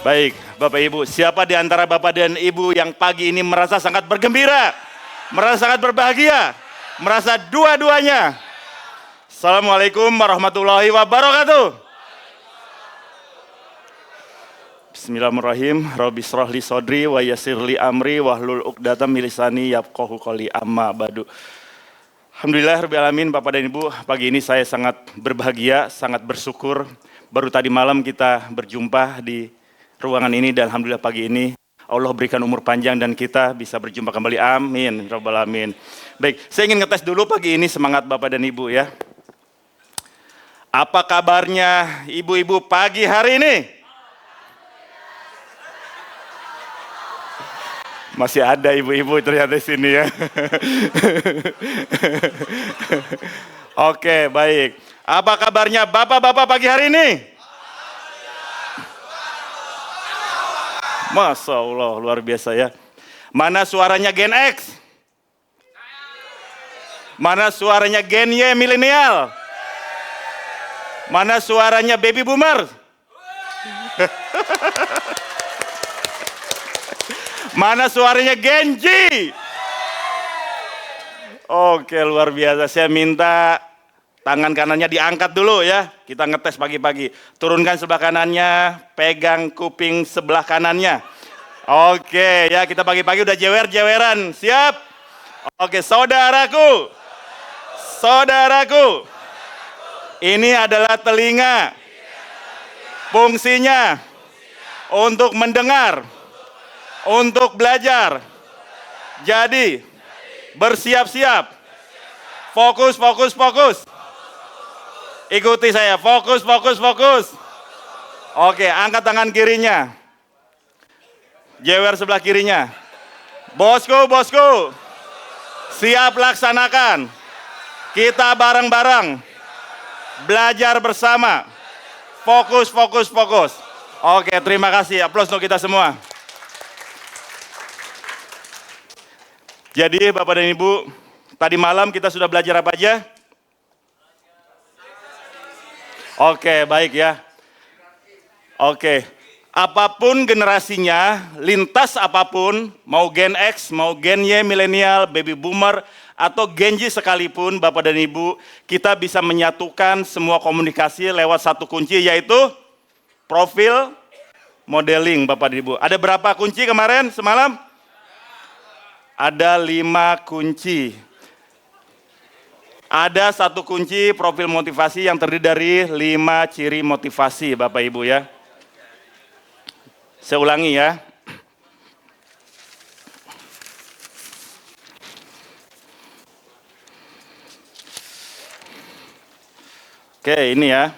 Baik, Bapak Ibu, siapa di antara Bapak dan Ibu yang pagi ini merasa sangat bergembira, merasa sangat berbahagia, merasa dua-duanya? Assalamualaikum warahmatullahi wabarakatuh. Bismillahirrahmanirrahim. Rabbi shrah li sodri wa yassir li amri wahlul 'uqdatam min lisani yafqahu qawli, amma ba'du. Alhamdulillah rabbil alamin. Bapak dan Ibu, pagi ini saya sangat berbahagia, sangat bersyukur. Baru tadi malam kita berjumpa di ruangan ini dan alhamdulillah pagi ini Allah berikan umur panjang dan kita bisa berjumpa kembali. Amin rabbal alamin. Baik, saya ingin ngetes dulu pagi ini semangat Bapak dan Ibu ya. Apa kabarnya ibu-ibu pagi hari ini? Masih ada ibu-ibu ternyata di sini ya. Oke, baik. Apa kabarnya bapak-bapak pagi hari ini? Masya Allah, luar biasa ya. Mana suaranya Gen X? Mana suaranya Gen Y milenial? Mana suaranya Baby Boomer? Mana suaranya Gen Z? Oke, luar biasa. Saya minta tangan kanannya diangkat dulu ya. Kita ngetes pagi-pagi. Turunkan sebelah kanannya, pegang kuping sebelah kanannya. Oke, ya kita pagi-pagi udah jewer-jeweran. Siap? Oke, saudaraku. Saudaraku. Ini adalah telinga. Fungsinya untuk mendengar, untuk belajar. Jadi, bersiap-siap. Fokus, fokus, fokus. Ikuti saya, fokus, fokus, fokus. Oke, angkat tangan kirinya. Jewer sebelah kirinya. Bosku, bosku. Siap laksanakan. Kita bareng-bareng. Belajar bersama. Fokus, fokus, fokus. Oke, terima kasih. Aplaus untuk kita semua. Jadi Bapak dan Ibu, tadi malam kita sudah belajar apa aja? Oke, baik ya. Oke, apapun generasinya, lintas apapun, mau Gen X, mau Gen Y, milenial, Baby Boomer, atau Gen Z sekalipun, Bapak dan Ibu, kita bisa menyatukan semua komunikasi lewat satu kunci, yaitu profil modeling, Bapak dan Ibu. Ada berapa kunci kemarin semalam? Ada 5 kunci. Ada satu kunci profil motivasi yang terdiri dari 5 ciri motivasi, Bapak Ibu ya. Saya ulangi ya. Oke, ini ya.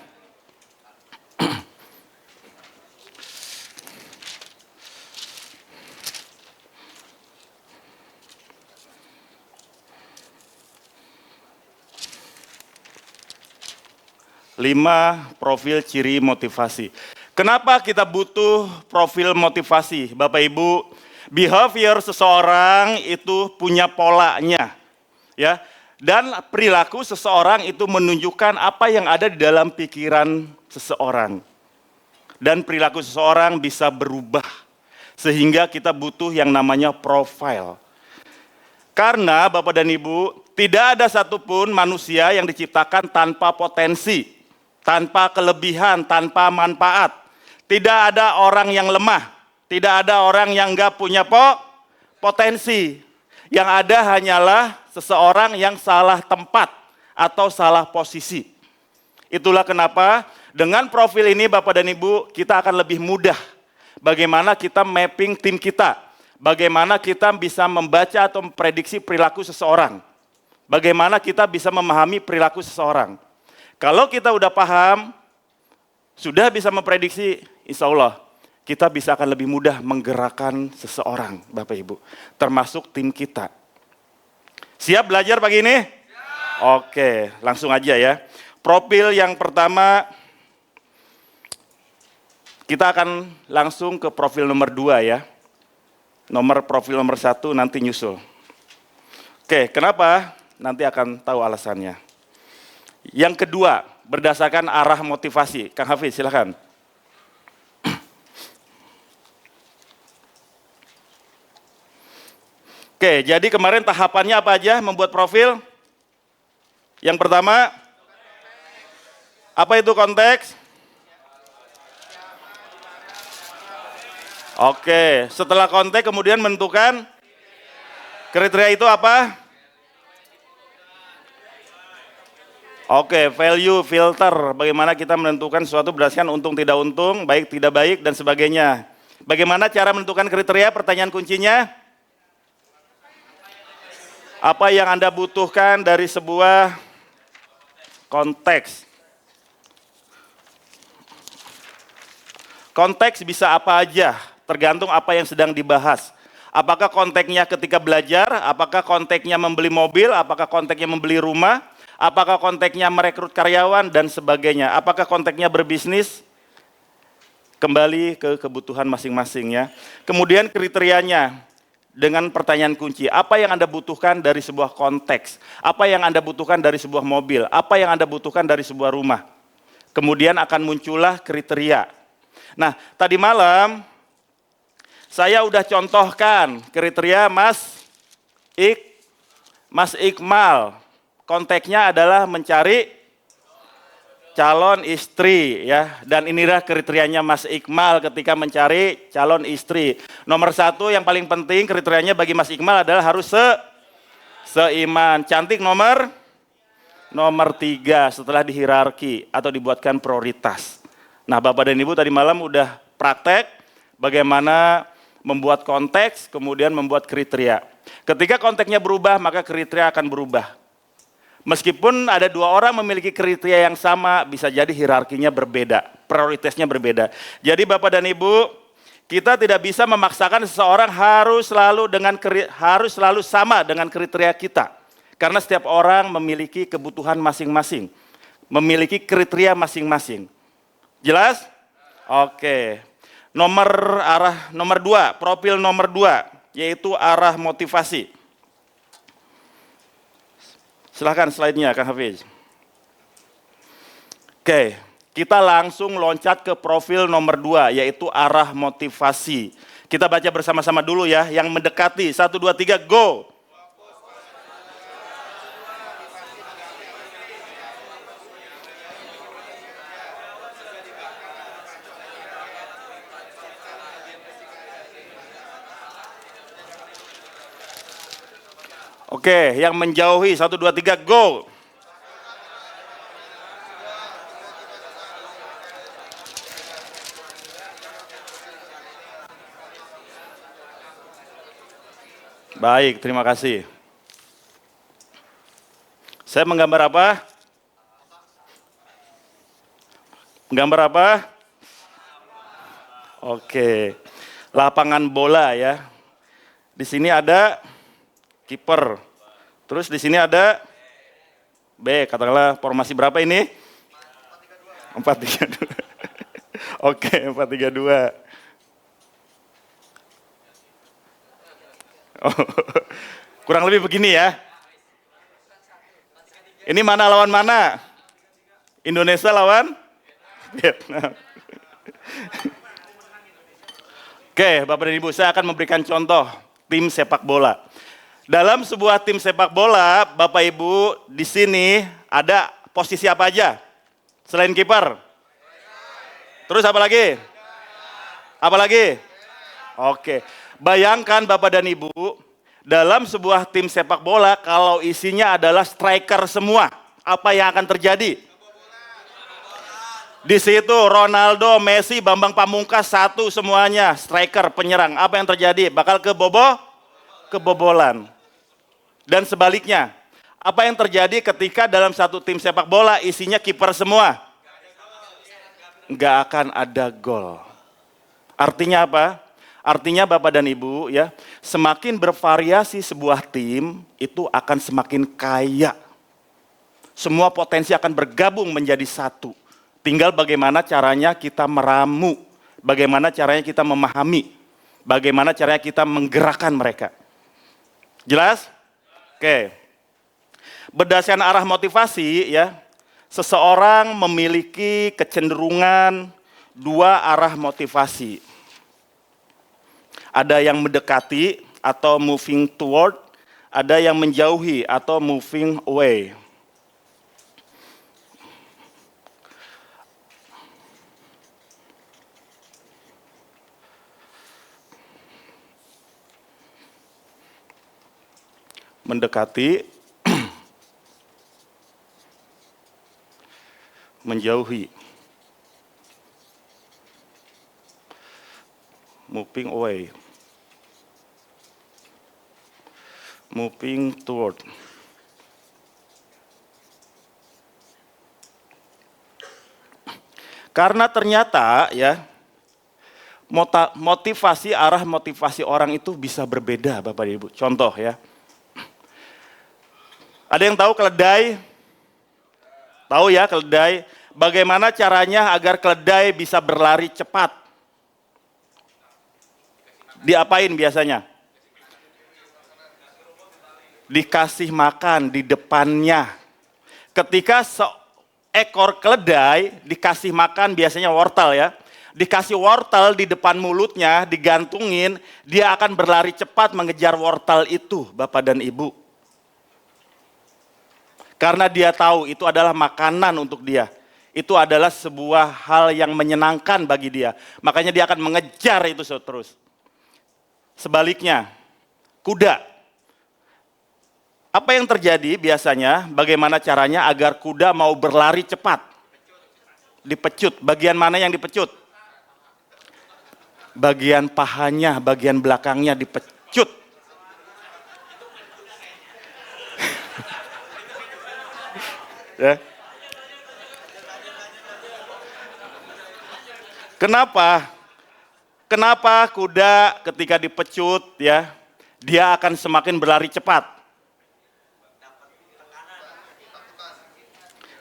Lima profil ciri motivasi. Kenapa kita butuh profil motivasi? Bapak Ibu, behavior seseorang itu punya polanya. Ya. Dan perilaku seseorang itu menunjukkan apa yang ada di dalam pikiran seseorang. Dan perilaku seseorang bisa berubah. Sehingga kita butuh yang namanya profil. Karena Bapak dan Ibu, tidak ada satupun manusia yang diciptakan tanpa potensi. Tanpa kelebihan, tanpa manfaat. Tidak ada orang yang lemah. Tidak ada orang yang enggak punya potensi. Yang ada hanyalah seseorang yang salah tempat atau salah posisi. Itulah kenapa dengan profil ini Bapak dan Ibu kita akan lebih mudah. Bagaimana kita mapping tim kita. Bagaimana kita bisa membaca atau memprediksi perilaku seseorang. Bagaimana kita bisa memahami perilaku seseorang. Kalau kita udah paham, sudah bisa memprediksi, insya Allah kita bisa akan lebih mudah menggerakkan seseorang, Bapak Ibu. Termasuk tim kita. Siap belajar pagi ini? Oke, langsung aja ya. Profil yang pertama, kita akan langsung ke profil nomor 2 ya. Profil nomor 1 nanti nyusul. Oke, kenapa? Nanti akan tahu alasannya. Yang kedua, berdasarkan arah motivasi. Kang Hafiz, silakan. Oke, jadi kemarin tahapannya apa aja membuat profil? Yang pertama, apa itu konteks? Oke, setelah konteks kemudian menentukan kriteria itu apa? Oke, value, filter, bagaimana kita menentukan sesuatu berdasarkan untung tidak untung, baik tidak baik, dan sebagainya. Bagaimana cara menentukan kriteria? Pertanyaan kuncinya, apa yang Anda butuhkan dari sebuah konteks? Konteks bisa apa aja, tergantung apa yang sedang dibahas. Apakah konteksnya ketika belajar, apakah konteksnya membeli mobil, apakah konteksnya membeli rumah, apakah konteksnya merekrut karyawan, dan sebagainya. Apakah konteksnya berbisnis? Kembali ke kebutuhan masing-masing ya. Kemudian kriterianya dengan pertanyaan kunci, apa yang Anda butuhkan dari sebuah konteks? Apa yang Anda butuhkan dari sebuah mobil? Apa yang Anda butuhkan dari sebuah rumah? Kemudian akan muncullah kriteria. Nah, tadi malam saya udah contohkan kriteria Mas Iqmal. Konteksnya adalah mencari calon istri ya, dan inilah kriterianya Mas Iqmal ketika mencari calon istri. Nomor satu yang paling penting kriterianya bagi Mas Iqmal adalah harus seiman. Cantik nomor 3 setelah di hierarki atau dibuatkan prioritas. Nah, Bapak dan Ibu tadi malam udah praktek bagaimana membuat konteks kemudian membuat kriteria. Ketika konteksnya berubah maka kriteria akan berubah. Meskipun ada dua orang memiliki kriteria yang sama, bisa jadi hierarkinya berbeda, prioritasnya berbeda. Jadi Bapak dan Ibu, kita tidak bisa memaksakan seseorang harus selalu sama dengan kriteria kita. Karena setiap orang memiliki kebutuhan masing-masing, memiliki kriteria masing-masing. Jelas? Oke. Nomor 2, profil nomor 2, yaitu arah motivasi. Silahkan slide-nya Kang Hafiz. Oke, kita langsung loncat ke profil nomor 2, yaitu arah motivasi. Kita baca bersama-sama dulu ya, yang mendekati. 1, 2, 3, go! Oke, yang menjauhi 1, 2, 3, go. Baik, terima kasih. Saya menggambar apa? Menggambar apa? Oke, lapangan bola ya. Di sini ada kiper. Terus di sini ada B, katakanlah formasi berapa ini? 4-3-2. Oke, 4-3-2. Oh, kurang lebih begini ya. Ini mana lawan mana? Indonesia lawan Vietnam. Oke, Bapak dan Ibu, saya akan memberikan contoh tim sepak bola. Dalam sebuah tim sepak bola, Bapak Ibu, di sini ada posisi apa aja? Selain kiper? Terus apa lagi? Apa lagi? Oke. Bayangkan Bapak dan Ibu, dalam sebuah tim sepak bola kalau isinya adalah striker semua, apa yang akan terjadi? Di situ Ronaldo, Messi, Bambang Pamungkas satu semuanya, striker, penyerang. Apa yang terjadi? Bakal kebobolan. Dan sebaliknya, apa yang terjadi ketika dalam satu tim sepak bola isinya kiper semua? Nggak akan ada gol. Artinya apa? Artinya Bapak dan Ibu ya, semakin bervariasi sebuah tim itu akan semakin kaya. Semua potensi akan bergabung menjadi satu. Tinggal bagaimana caranya kita meramu, bagaimana caranya kita memahami, bagaimana caranya kita menggerakkan mereka. Jelas? Oke. Berdasarkan arah motivasi ya, seseorang memiliki kecenderungan dua arah motivasi. Ada yang mendekati, atau moving toward, ada yang menjauhi atau moving away. Mendekati, menjauhi, moving away, moving toward. Karena ternyata ya, arah motivasi orang itu bisa berbeda Bapak Ibu. Contoh ya, ada yang tahu keledai? Tahu ya keledai? Bagaimana caranya agar keledai bisa berlari cepat? Diapain biasanya? Dikasih makan di depannya. Ketika seekor keledai dikasih makan, biasanya wortel ya, dikasih wortel di depan mulutnya, digantungin, dia akan berlari cepat mengejar wortel itu, Bapak dan Ibu. Karena dia tahu itu adalah makanan untuk dia. Itu adalah sebuah hal yang menyenangkan bagi dia. Makanya dia akan mengejar itu terus. Sebaliknya, kuda. Apa yang terjadi biasanya? Bagaimana caranya agar kuda mau berlari cepat? Dipecut. Bagian mana yang dipecut? Bagian pahanya, bagian belakangnya dipecut. Ya. Kenapa? Kenapa kuda ketika dipecut ya, dia akan semakin berlari cepat?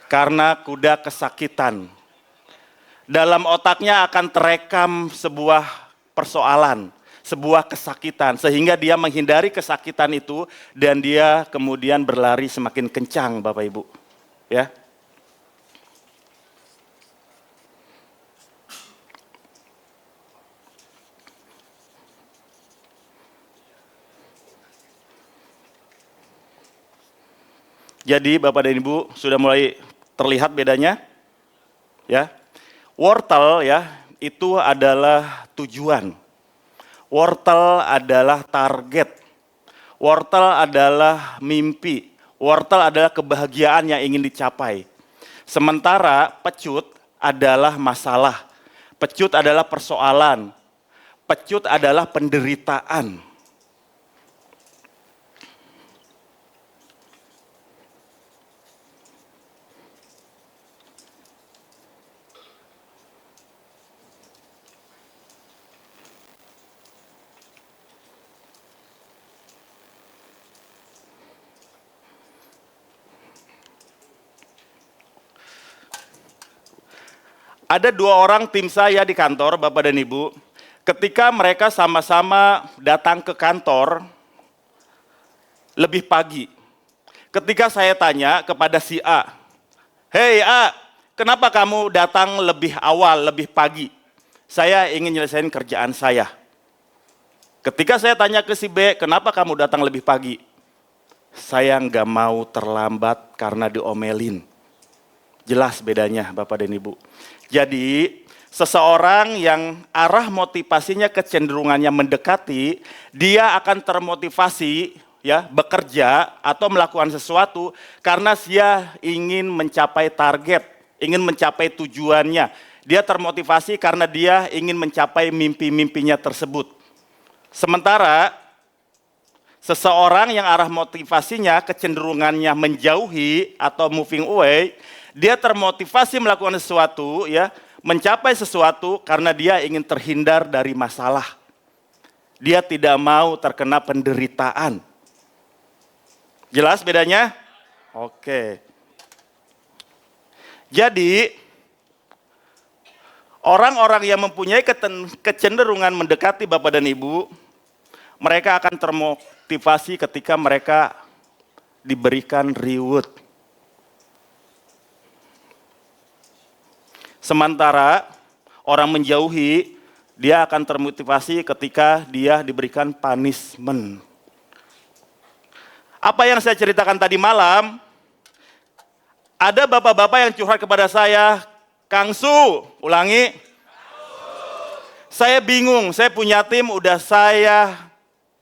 Karena kuda kesakitan. Dalam otaknya akan terekam sebuah persoalan, sebuah kesakitan, sehingga dia menghindari kesakitan itu dan dia kemudian berlari semakin kencang, Bapak Ibu. Ya. Jadi Bapak dan Ibu sudah mulai terlihat bedanya? Ya. Wortel ya, itu adalah tujuan. Wortel adalah target. Wortel adalah mimpi. Wortel adalah kebahagiaan yang ingin dicapai. Sementara pecut adalah masalah. Pecut adalah persoalan. Pecut adalah penderitaan. Ada 2 orang tim saya di kantor, Bapak dan Ibu. Ketika mereka sama-sama datang ke kantor lebih pagi. Ketika saya tanya kepada si A, "Hei A, kenapa kamu datang lebih awal, lebih pagi?" "Saya ingin nyelesain kerjaan saya." Ketika saya tanya ke si B, "Kenapa kamu datang lebih pagi?" "Saya nggak mau terlambat karena diomelin." Jelas bedanya Bapak dan Ibu. Jadi seseorang yang arah motivasinya kecenderungannya mendekati, dia akan termotivasi ya bekerja atau melakukan sesuatu karena dia ingin mencapai target, ingin mencapai tujuannya. Dia termotivasi karena dia ingin mencapai mimpi-mimpinya tersebut. Sementara seseorang yang arah motivasinya kecenderungannya menjauhi atau moving away, dia termotivasi melakukan sesuatu ya, mencapai sesuatu karena dia ingin terhindar dari masalah. Dia tidak mau terkena penderitaan. Jelas bedanya? Oke. Jadi orang-orang yang mempunyai kecenderungan mendekati Bapak dan Ibu, mereka akan termotivasi ketika mereka diberikan reward. Sementara orang menjauhi Dia akan termotivasi ketika dia diberikan punishment. Apa yang saya ceritakan tadi malam, ada bapak-bapak yang curhat kepada saya, Kang Su, ulangi. Saya bingung, saya punya tim, udah saya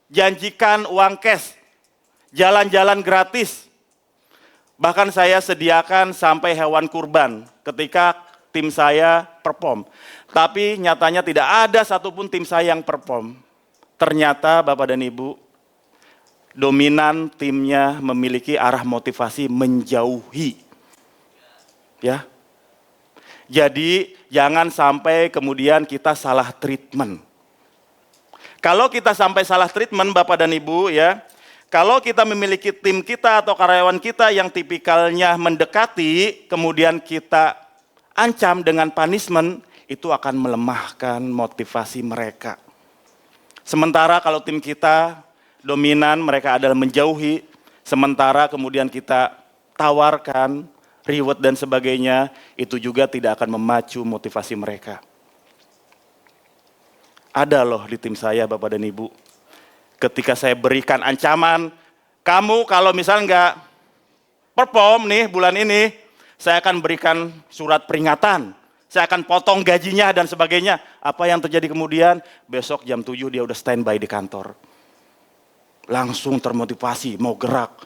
janjikan uang cash, jalan-jalan gratis. Bahkan saya sediakan sampai hewan kurban ketika tim saya perform. Tapi nyatanya tidak ada satupun tim saya yang perform. Ternyata Bapak dan Ibu, dominan timnya memiliki arah motivasi menjauhi. Ya. Jadi jangan sampai kemudian kita salah treatment. Kalau kita sampai salah treatment Bapak dan Ibu ya, kalau kita memiliki tim kita atau karyawan kita yang tipikalnya mendekati, kemudian kita ancam dengan punishment, itu akan melemahkan motivasi mereka. Sementara kalau tim kita dominan, mereka adalah menjauhi, sementara kemudian kita tawarkan reward dan sebagainya, itu juga tidak akan memacu motivasi mereka. Ada loh di tim saya Bapak dan Ibu, ketika saya berikan ancaman, kamu kalau misalnya nggak perform nih bulan ini, saya akan berikan surat peringatan, saya akan potong gajinya dan sebagainya. Apa yang terjadi kemudian? Besok jam 7 dia udah standby di kantor. Langsung termotivasi, mau gerak,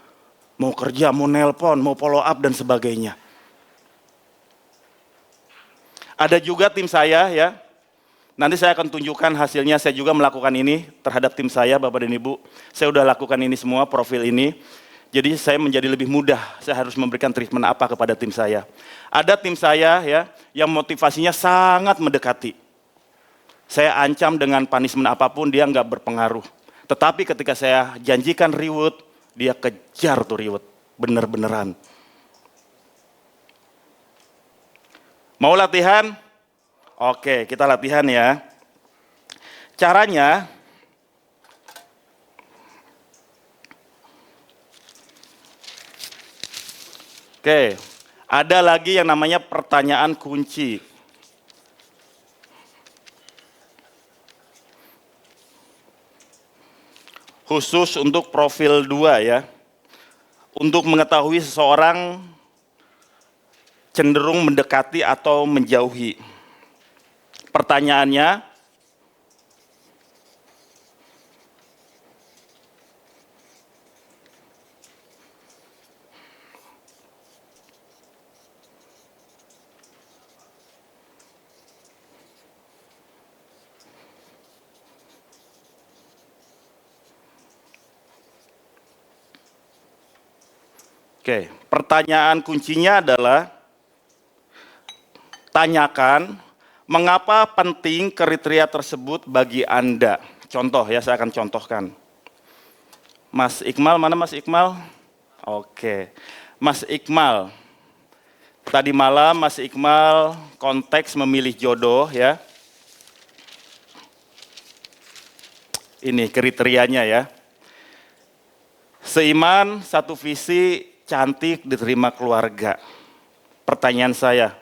mau kerja, mau nelpon, mau follow up dan sebagainya. Ada juga tim saya ya, nanti saya akan tunjukkan hasilnya, saya juga melakukan ini terhadap tim saya Bapak dan Ibu. Saya udah lakukan ini semua, profil ini. Jadi saya menjadi lebih mudah, saya harus memberikan treatment apa kepada tim saya. Ada tim saya ya, yang motivasinya sangat mendekati. Saya ancam dengan punishment apapun, dia nggak berpengaruh. Tetapi ketika saya janjikan reward, dia kejar tuh reward, bener-beneran. Mau latihan? Oke, kita latihan ya. Caranya, oke, ada lagi yang namanya pertanyaan kunci. Khusus untuk profil 2 ya. Untuk mengetahui seseorang cenderung mendekati atau menjauhi. Pertanyaannya, oke, pertanyaan kuncinya adalah tanyakan mengapa penting kriteria tersebut bagi Anda. Contoh ya, saya akan contohkan. Mas Iqmal, mana Mas Iqmal? Oke, Mas Iqmal. Tadi malam Mas Iqmal konteks memilih jodoh ya. Ini kriterianya ya. Seiman, satu visi, cantik, diterima keluarga. Pertanyaan saya,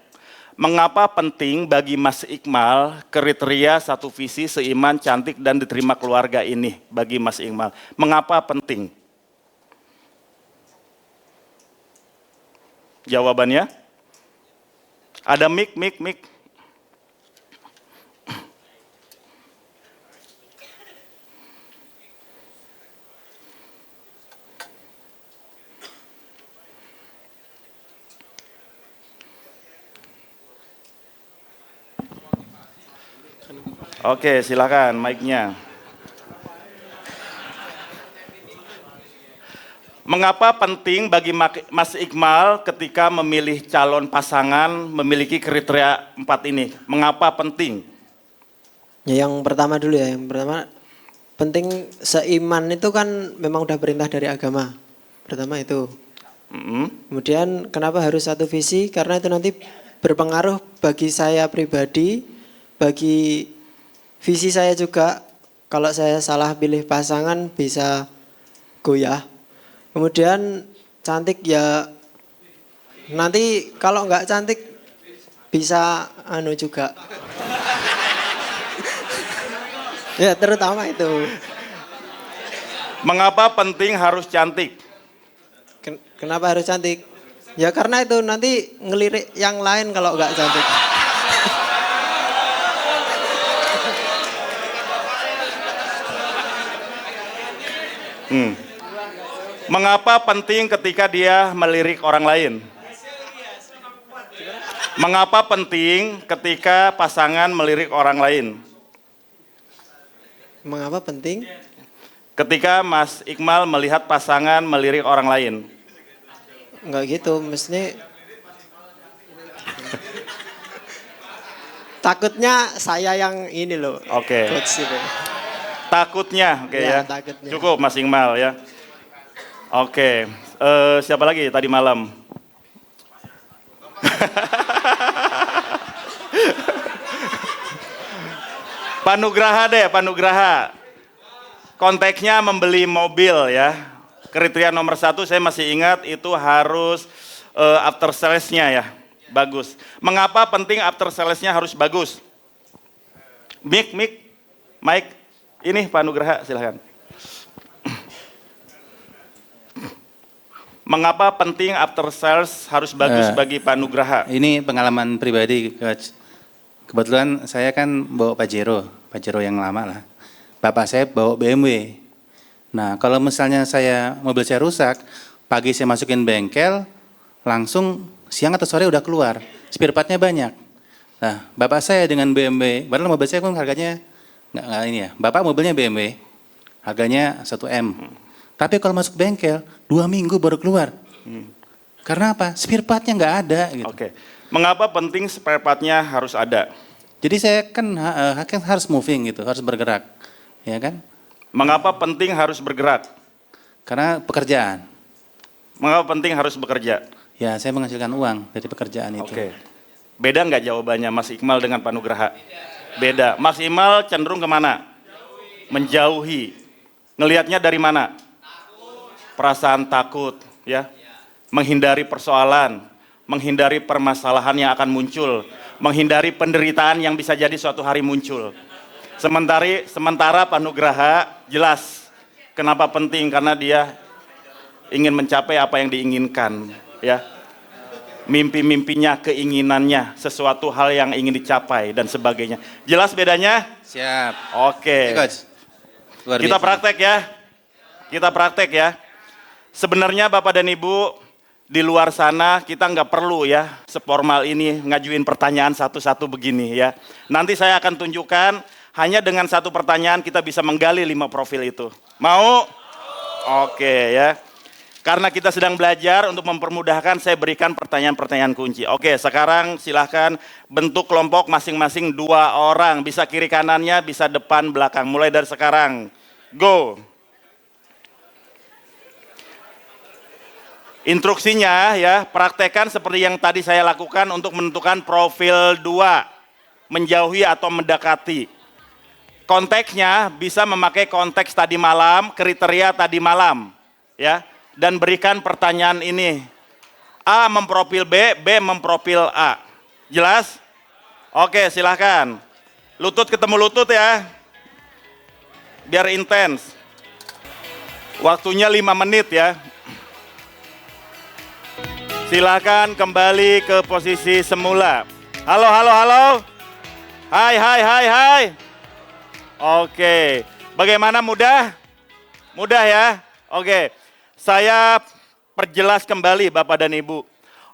mengapa penting bagi Mas Iqmal kriteria satu visi, seiman, cantik, dan diterima keluarga ini bagi Mas Iqmal? Mengapa penting? Jawabannya? Ada mic. Oke, silakan mic-nya. Mengapa penting bagi Mas Iqmal ketika memilih calon pasangan memiliki kriteria 4 ini? Mengapa penting? Ya, yang pertama dulu ya, yang pertama penting seiman itu kan memang udah perintah dari agama. Pertama itu. Kemudian kenapa harus satu visi? Karena itu nanti berpengaruh bagi saya pribadi, bagi visi saya juga. Kalau saya salah pilih pasangan bisa goyah. Kemudian cantik ya, nanti kalau nggak cantik bisa juga. Ya, terutama itu. Mengapa penting harus cantik? Kenapa harus cantik? Ya karena itu nanti ngelirik yang lain kalau nggak cantik. Mengapa penting ketika dia melirik orang lain? Mengapa penting ketika pasangan melirik orang lain? Mengapa penting? Ketika Mas Iqmal melihat pasangan melirik orang lain. Enggak gitu, mestinya takutnya saya yang ini loh. Oke. Coach itu. Takutnya, oke ya. Takutnya. Cukup Mas Iqmal ya. Oke, siapa lagi tadi malam? Panugraha deh, Panugraha. Konteksnya membeli mobil ya. Kriteria nomor 1 saya masih ingat itu harus after sales-nya ya. Bagus. Mengapa penting after sales-nya harus bagus? Mike. Ini Panugraha silahkan. Mengapa penting after sales harus bagus bagi Panugraha? Ini pengalaman pribadi, Coach. Kebetulan saya kan bawa Pajero yang lama lah. Bapak saya bawa BMW. Nah, kalau misalnya mobil saya rusak, pagi saya masukin bengkel, langsung siang atau sore udah keluar. Spare part-nya banyak. Nah, bapak saya dengan BMW, padahal mobil saya pun harganya nggak ini ya. Bapak mobilnya BMW, harganya 1M. Tapi kalau masuk bengkel, 2 minggu baru keluar. Karena apa? Spare part-nya nggak ada. Gitu. Oke. Mengapa penting spare part-nya harus ada? Jadi saya kan harus moving gitu, harus bergerak, ya kan? Mengapa penting harus bergerak? Karena pekerjaan. Mengapa penting harus bekerja? Ya, saya menghasilkan uang dari pekerjaan itu. Oke. Beda nggak jawabannya Mas Iqmal dengan Panugraha? Beda. Mas Iqmal cenderung kemana? Menjauhi. Ngelihatnya dari mana? Perasaan takut, ya. Menghindari persoalan, menghindari permasalahan yang akan muncul, menghindari penderitaan yang bisa jadi suatu hari muncul. Sementara Panugraha jelas kenapa penting, karena dia ingin mencapai apa yang diinginkan, ya. Mimpi-mimpinya, keinginannya, sesuatu hal yang ingin dicapai dan sebagainya. Jelas bedanya? Siap. Oke. Coach. Luar Kita biasa. praktek ya. Kita praktek ya. Sebenarnya Bapak dan Ibu di luar sana kita nggak perlu ya seformal ini ngajuin pertanyaan satu-satu begini ya. Nanti saya akan tunjukkan hanya dengan satu pertanyaan kita bisa menggali 5 profil itu. Mau? Oke ya. Karena kita sedang belajar untuk mempermudahkan, saya berikan pertanyaan-pertanyaan kunci. Oke, sekarang silahkan bentuk kelompok masing-masing 2 orang. Bisa kiri kanannya, bisa depan belakang. Mulai dari sekarang. Go. Instruksinya ya, praktekkan seperti yang tadi saya lakukan untuk menentukan profil 2. Menjauhi atau mendekati. Konteksnya bisa memakai konteks tadi malam, kriteria tadi malam. Ya. Dan berikan pertanyaan ini. A memprofil B, B memprofil A. Jelas? Oke, silahkan. Lutut ketemu lutut ya. Biar intens. Waktunya 5 menit ya. Silahkan kembali ke posisi semula. Halo, halo, halo. Hai. Oke. Bagaimana, mudah? Mudah ya? Oke. Saya perjelas kembali Bapak dan Ibu.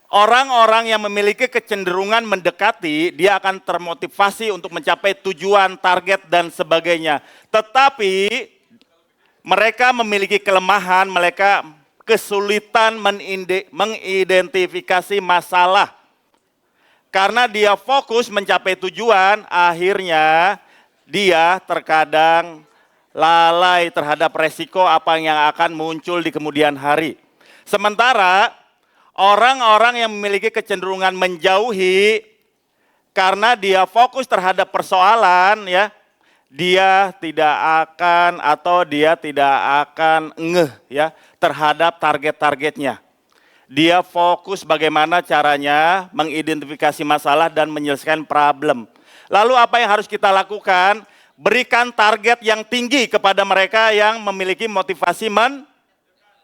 Orang-orang yang memiliki kecenderungan mendekati, dia akan termotivasi untuk mencapai tujuan, target, dan sebagainya. Tetapi mereka memiliki kelemahan, mereka kesulitan mengidentifikasi masalah. Karena dia fokus mencapai tujuan, akhirnya dia terkadang lalai terhadap resiko apa yang akan muncul di kemudian hari. Sementara orang-orang yang memiliki kecenderungan menjauhi karena dia fokus terhadap persoalan ya, dia tidak akan ngeh ya terhadap target-targetnya. Dia fokus bagaimana caranya mengidentifikasi masalah dan menyelesaikan problem. Lalu apa yang harus kita lakukan? berikan target yang tinggi kepada mereka yang memiliki motivasi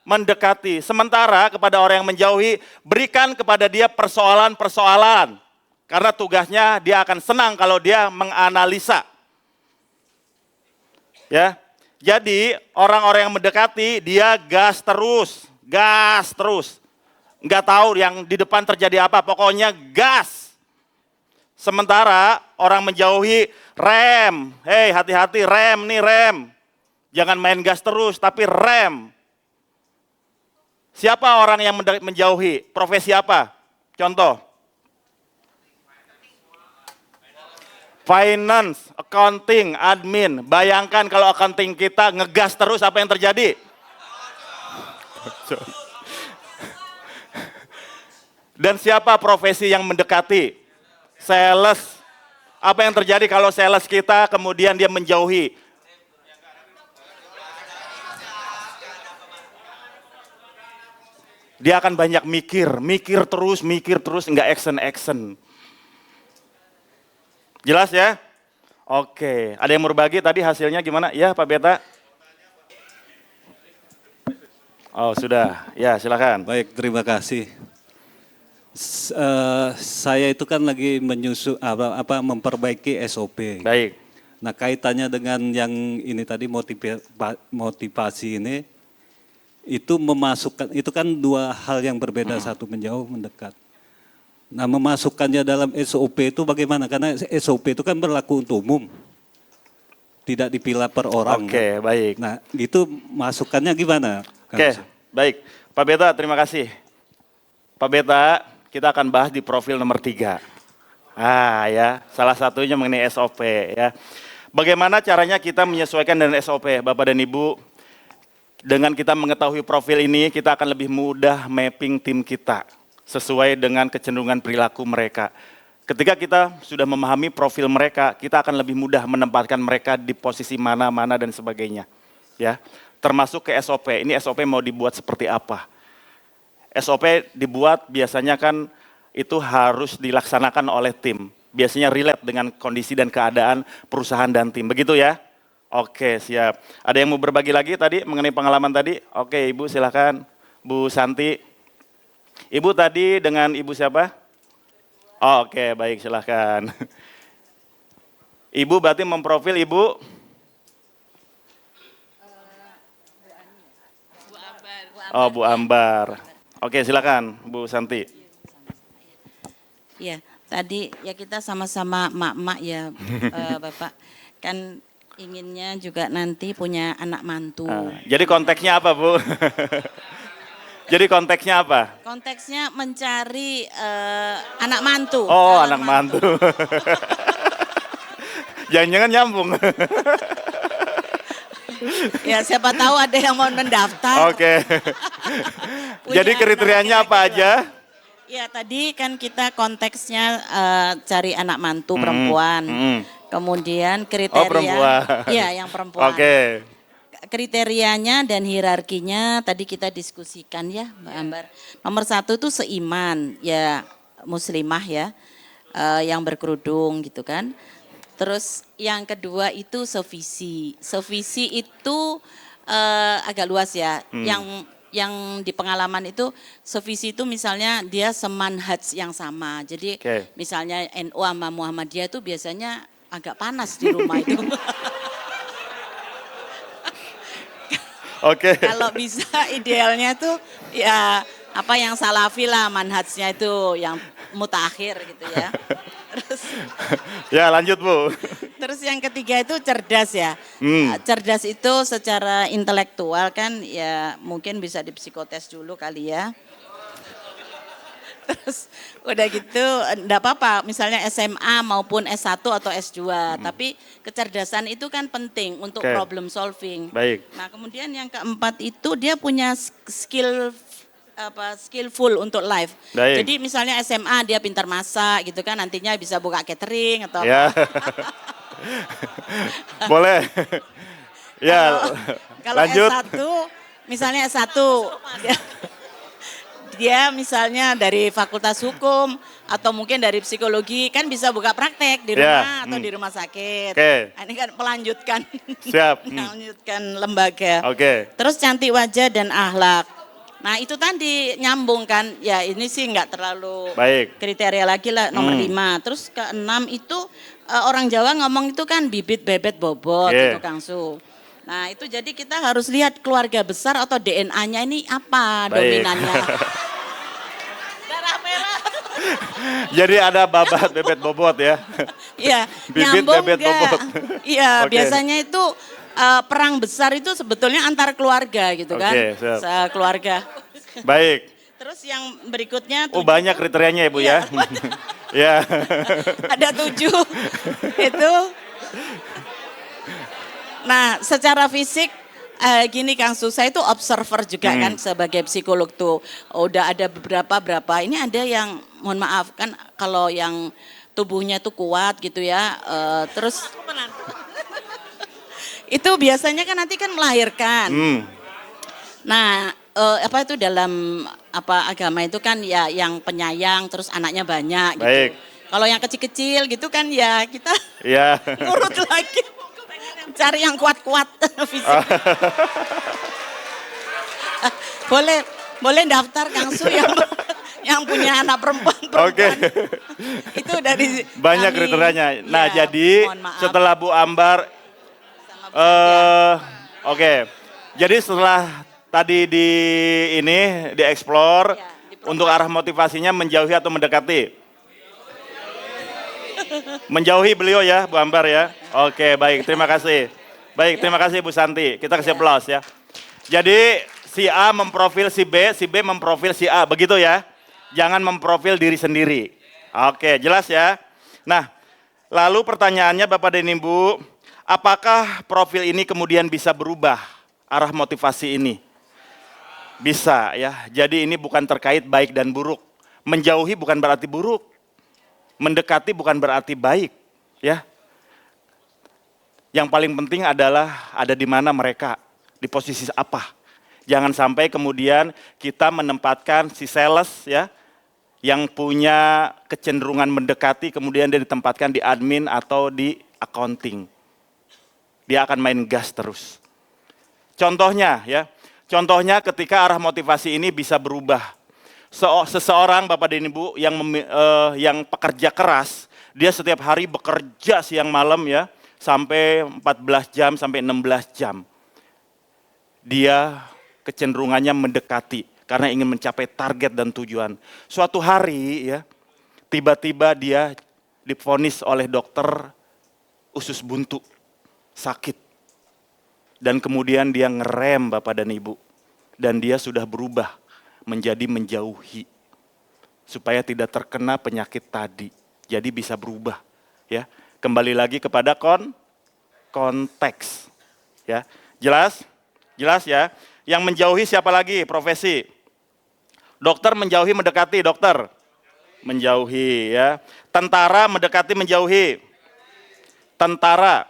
mendekati. Sementara kepada orang yang menjauhi, berikan kepada dia persoalan-persoalan. Karena tugasnya dia akan senang kalau dia menganalisa. Ya. Jadi orang-orang yang mendekati dia gas terus. Nggak tahu yang di depan terjadi apa, pokoknya gas. Sementara orang menjauhi rem. Hei, hati-hati, rem nih, rem. Jangan main gas terus, tapi rem. Siapa orang yang menjauhi? Profesi apa? Contoh. Finance, accounting, admin. Bayangkan kalau accounting kita ngegas terus, apa yang terjadi? Dan siapa profesi yang mendekati? Sales. Apa yang terjadi kalau sales kita kemudian dia menjauhi? Dia akan banyak mikir terus, enggak action. Jelas ya? Oke, ada yang mau berbagi tadi hasilnya gimana? Ya Pak Beta? Oh sudah, ya silakan. Baik, terima kasih. Saya itu kan lagi memperbaiki SOP. Baik. Nah kaitannya dengan yang ini tadi motivasi ini, itu memasukkan, itu kan dua hal yang berbeda, satu menjauh, mendekat. Nah memasukkannya dalam SOP itu bagaimana? Karena SOP itu kan berlaku untuk umum, tidak dipilah per orang. Oke, baik. Nah itu masukannya gimana? Oke, baik. Pak Beta, terima kasih. Pak Beta, kita akan bahas di profil nomor 3. Ya, salah satunya mengenai SOP ya. Bagaimana caranya kita menyesuaikan dengan SOP, Bapak dan Ibu? Dengan kita mengetahui profil ini, kita akan lebih mudah mapping tim kita sesuai dengan kecenderungan perilaku mereka. Ketika kita sudah memahami profil mereka, kita akan lebih mudah menempatkan mereka di posisi mana-mana dan sebagainya. Ya, termasuk ke SOP. Ini SOP mau dibuat seperti apa? SOP dibuat biasanya kan itu harus dilaksanakan oleh tim. Biasanya relate dengan kondisi dan keadaan perusahaan dan tim. Begitu ya? Oke, siap. Ada yang mau berbagi lagi tadi mengenai pengalaman tadi? Oke, Ibu silakan. Bu Santi. Ibu tadi dengan Ibu siapa? Oke, baik silakan. Ibu berarti memprofil Ibu? Oh, Bu Ambar. Oke, silakan Bu Santi. Ya, tadi ya kita sama-sama mak-mak ya Bapak. Kan inginnya juga nanti punya anak mantu. Jadi konteksnya apa Bu? Jadi konteksnya apa? Konteksnya mencari anak mantu. Oh, anak mantu. Jangan-jangan nyambung. Ya siapa tahu ada yang mau mendaftar. Oke. Jadi kriterianya apa aja? Ya tadi kan kita konteksnya cari anak mantu perempuan. Kemudian kriteria. Oh perempuan. Iya yang perempuan. Oke. Kriterianya dan hierarkinya tadi kita diskusikan ya Mbak Ambar. Nomor 1 itu seiman, ya muslimah ya, yang berkerudung gitu kan. Terus yang kedua itu sevisi. Sevisi itu agak luas ya. Yang di pengalaman itu sevisi itu misalnya dia semanhaj yang sama. Jadi misalnya NU sama Muhammadiyah itu biasanya agak panas di rumah itu. Oke. Kalau bisa idealnya tuh ya apa yang salafi lah manhajnya itu yang mutakhir gitu ya. Terus ya lanjut Bu. Terus yang ketiga itu cerdas ya. Cerdas itu secara intelektual kan ya mungkin bisa di psikotes dulu kali ya. Terus udah gitu enggak apa-apa misalnya SMA maupun S1 atau S2. Tapi kecerdasan itu kan penting untuk problem solving. Baik. Nah kemudian yang keempat itu dia punya skillful untuk life. Baik. Jadi misalnya SMA dia pintar masak gitu kan nantinya bisa buka catering atau ya. Boleh. Ya. Kalau lanjut. S1 misalnya S1 dia misalnya dari Fakultas Hukum atau mungkin dari psikologi kan bisa buka praktek di Ya, rumah atau di rumah sakit. Oke. Nah, ini kan melanjutkan Siap. melanjutkan lembaga. Oke. Terus cantik wajah dan akhlak. Nah itu tadi nyambung kan, ya ini sih nggak terlalu Baik. kriteria lagi lah nomor 5. Terus ke-6 itu orang Jawa ngomong itu kan bibit bebet bobot Yeah. itu Kang Su. Nah itu jadi kita harus lihat keluarga besar atau DNA-nya ini apa Baik. dominannya. Darah merah. Jadi ada babat bebet bobot ya. Iya, Bibit nyambung bebet nggak? bobot. Iya, Oke. biasanya itu perang besar itu sebetulnya antar keluarga gitu kan. Oke, siap. Keluarga. Baik. Terus yang berikutnya Oh banyak kriterianya ya Bu ya. Ya. ada 7 itu. Nah secara fisik gini Kang Su, saya itu observer juga kan sebagai psikolog tuh. Udah ada berapa, ini ada yang mohon maaf kan kalau yang tubuhnya tuh kuat gitu ya. Terus itu biasanya kan nanti kan melahirkan. Nah, apa itu dalam agama itu kan ya yang penyayang terus anaknya banyak gitu. Baik. Kalau yang kecil-kecil gitu kan ya kita Ya. ngurut lagi. Cari yang kuat-kuat fisik. boleh daftar Kang Su yang punya anak perempuan. Oke. Itu dari Banyak kami. kriterianya. Nah, Ya, jadi mohon maaf. setelah Bu Ambar Sama Bu Santia. oke. Jadi setelah tadi dieksplor Ya, untuk arah motivasinya menjauhi atau mendekati. Menjauhi beliau ya, Bu Ambar ya. Oke, baik. Terima kasih. Baik, terima kasih Bu Santi. Kita kasih aplaus ya. Jadi si A memprofil si B memprofil si A. Begitu ya. Jangan memprofil diri sendiri. Oke, jelas ya. Nah, lalu pertanyaannya Bapak dan Ibu, apakah profil ini kemudian bisa berubah arah motivasi ini? Bisa ya. Jadi ini bukan terkait baik dan buruk. Menjauhi bukan berarti buruk. Mendekati bukan berarti baik, ya. Yang paling penting adalah ada di mana mereka, di posisi apa. Jangan sampai kemudian kita menempatkan si sales ya, yang punya kecenderungan mendekati kemudian dia ditempatkan di admin atau di accounting. Dia akan main gas terus. Contohnya ya, contohnya ketika arah motivasi ini bisa berubah. Seseorang Bapak dan Ibu yang pekerja keras, dia setiap hari bekerja siang malam ya, sampai 14 jam sampai 16 jam. Dia kecenderungannya mendekati karena ingin mencapai target dan tujuan. Suatu hari ya, tiba-tiba dia divonis oleh dokter usus buntu, sakit. Dan kemudian dia ngerem Bapak dan Ibu. Dan dia sudah berubah menjadi menjauhi supaya tidak terkena penyakit tadi. Jadi bisa berubah ya. Kembali lagi kepada konteks ya. Jelas? Jelas ya. Yang menjauhi siapa lagi? Profesi. Dokter menjauhi mendekati, dokter. Menjauhi ya. Tentara mendekati menjauhi. Tentara.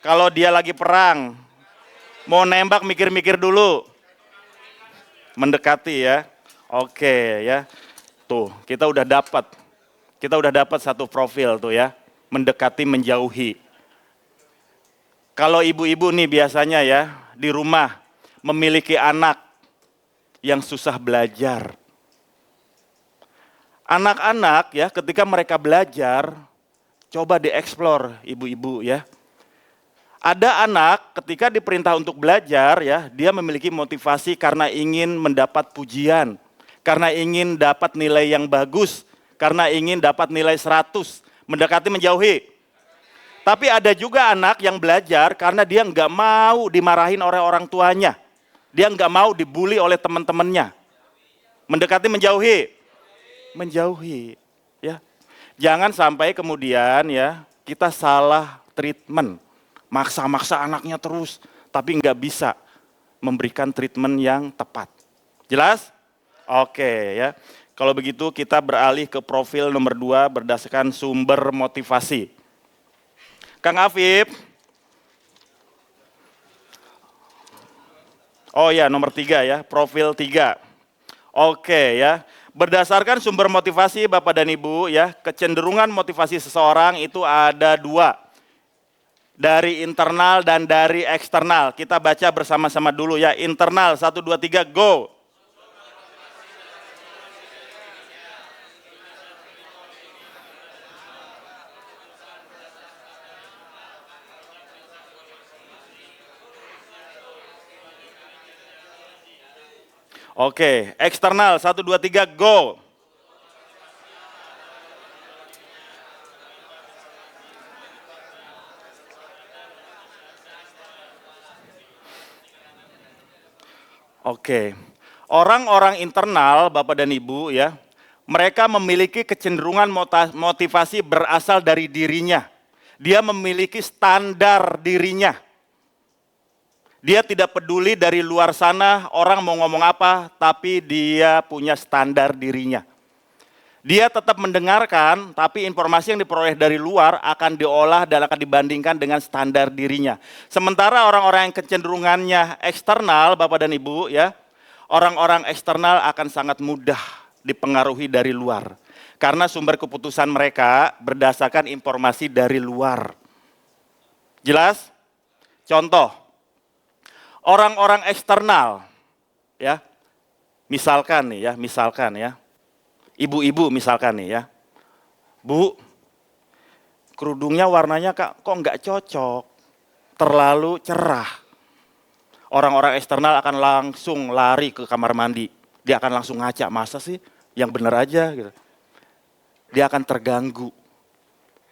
Kalau dia lagi perang, mau nembak mikir-mikir dulu. Mendekati ya. Oke ya. Tuh, kita udah dapat. Kita udah dapat satu profil tuh ya. Mendekati menjauhi. Kalau ibu-ibu nih biasanya ya, di rumah memiliki anak yang susah belajar. Anak-anak ya, ketika mereka belajar, coba dieksplor ibu-ibu ya. Ada anak ketika diperintah untuk belajar ya, dia memiliki motivasi karena ingin mendapat pujian, karena ingin dapat nilai yang bagus, karena ingin dapat nilai 100, mendekati menjauhi. Tapi ada juga anak yang belajar karena dia nggak mau dimarahin oleh orang tuanya, dia nggak mau dibully oleh teman-temannya, mendekati menjauhi, menjauhi. Ya, jangan sampai kemudian ya kita salah treatment. Maksa-maksa anaknya terus, tapi nggak bisa memberikan treatment yang tepat. Jelas? Oke ya. Kalau begitu kita beralih ke profil nomor 2 berdasarkan sumber motivasi. Kang Afif. Oh ya, nomor 3 ya, profil 3. Oke ya. Berdasarkan sumber motivasi Bapak dan Ibu ya, kecenderungan motivasi seseorang itu ada dua. Dari internal dan dari eksternal. Kita baca bersama-sama dulu ya. Internal, 1, 2, 3, go. Oke, eksternal, 1, 2, 3, go. Oke, orang-orang internal Bapak dan Ibu ya, mereka memiliki kecenderungan motivasi berasal dari dirinya. Dia memiliki standar dirinya. Dia tidak peduli dari luar sana orang mau ngomong apa, tapi dia punya standar dirinya. Dia tetap mendengarkan, tapi informasi yang diperoleh dari luar akan diolah dan akan dibandingkan dengan standar dirinya. Sementara orang-orang yang kecenderungannya eksternal, Bapak dan Ibu, ya, orang-orang eksternal akan sangat mudah dipengaruhi dari luar. Karena sumber keputusan mereka berdasarkan informasi dari luar. Jelas? Contoh, orang-orang eksternal, ya, misalkan ya, ibu-ibu misalkan nih ya, Bu, kerudungnya warnanya kok nggak cocok, terlalu cerah. Orang-orang eksternal akan langsung lari ke kamar mandi, dia akan langsung ngaca, masa sih yang bener aja gitu. Dia akan terganggu,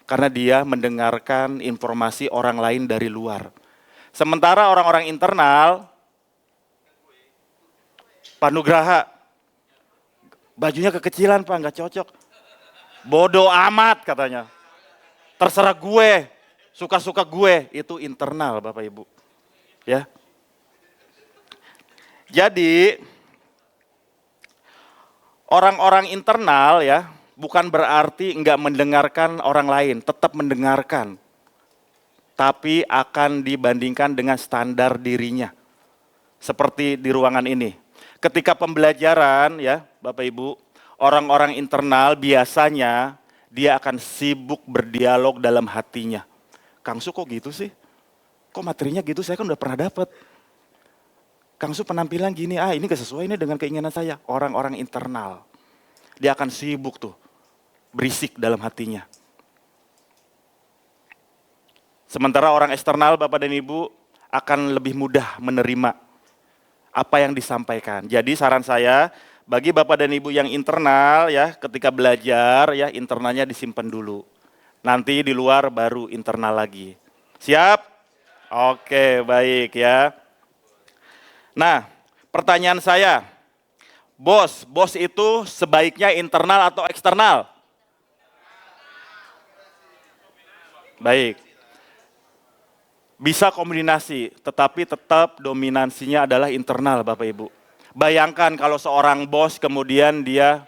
karena dia mendengarkan informasi orang lain dari luar. Sementara orang-orang internal, Pak Nugraha, bajunya kekecilan Pak, nggak cocok. Bodoh amat katanya. Terserah gue, suka-suka gue. Itu internal Bapak Ibu. Ya. Jadi, orang-orang internal ya, bukan berarti nggak mendengarkan orang lain, tetap mendengarkan. Tapi akan dibandingkan dengan standar dirinya. Seperti di ruangan ini. Ketika pembelajaran ya Bapak Ibu, orang-orang internal biasanya dia akan sibuk berdialog dalam hatinya. Kang Su kok gitu sih? Kok materinya gitu, saya kan udah pernah dapat. Kang Su penampilan gini, ini gak sesuai ini dengan keinginan saya. Orang-orang internal, dia akan sibuk tuh, berisik dalam hatinya. Sementara orang eksternal Bapak dan Ibu akan lebih mudah menerima apa yang disampaikan. Jadi saran saya bagi Bapak dan Ibu yang internal ya, ketika belajar ya internalnya disimpan dulu. Nanti di luar baru internal lagi. Siap? Oke, baik ya. Nah, pertanyaan saya, bos itu sebaiknya internal atau eksternal? Baik. Bisa kombinasi, tetapi tetap dominansinya adalah internal Bapak Ibu. Bayangkan kalau seorang bos kemudian dia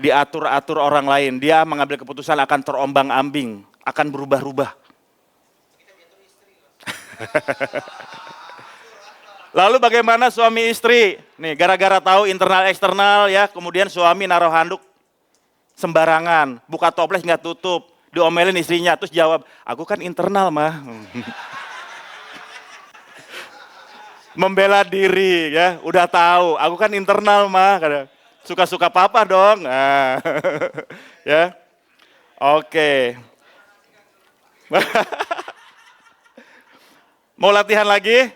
diatur-atur orang lain, dia mengambil keputusan akan terombang-ambing, akan berubah-ubah. Lalu bagaimana suami istri? Nih, gara-gara tahu internal eksternal ya, kemudian suami naruh handuk sembarangan, buka toples nggak tutup, diomelin istrinya, terus jawab, aku kan internal mah. Membela diri ya, udah tahu, aku kan internal mah, suka-suka papa dong. Nah, ya, oke. Mau latihan lagi?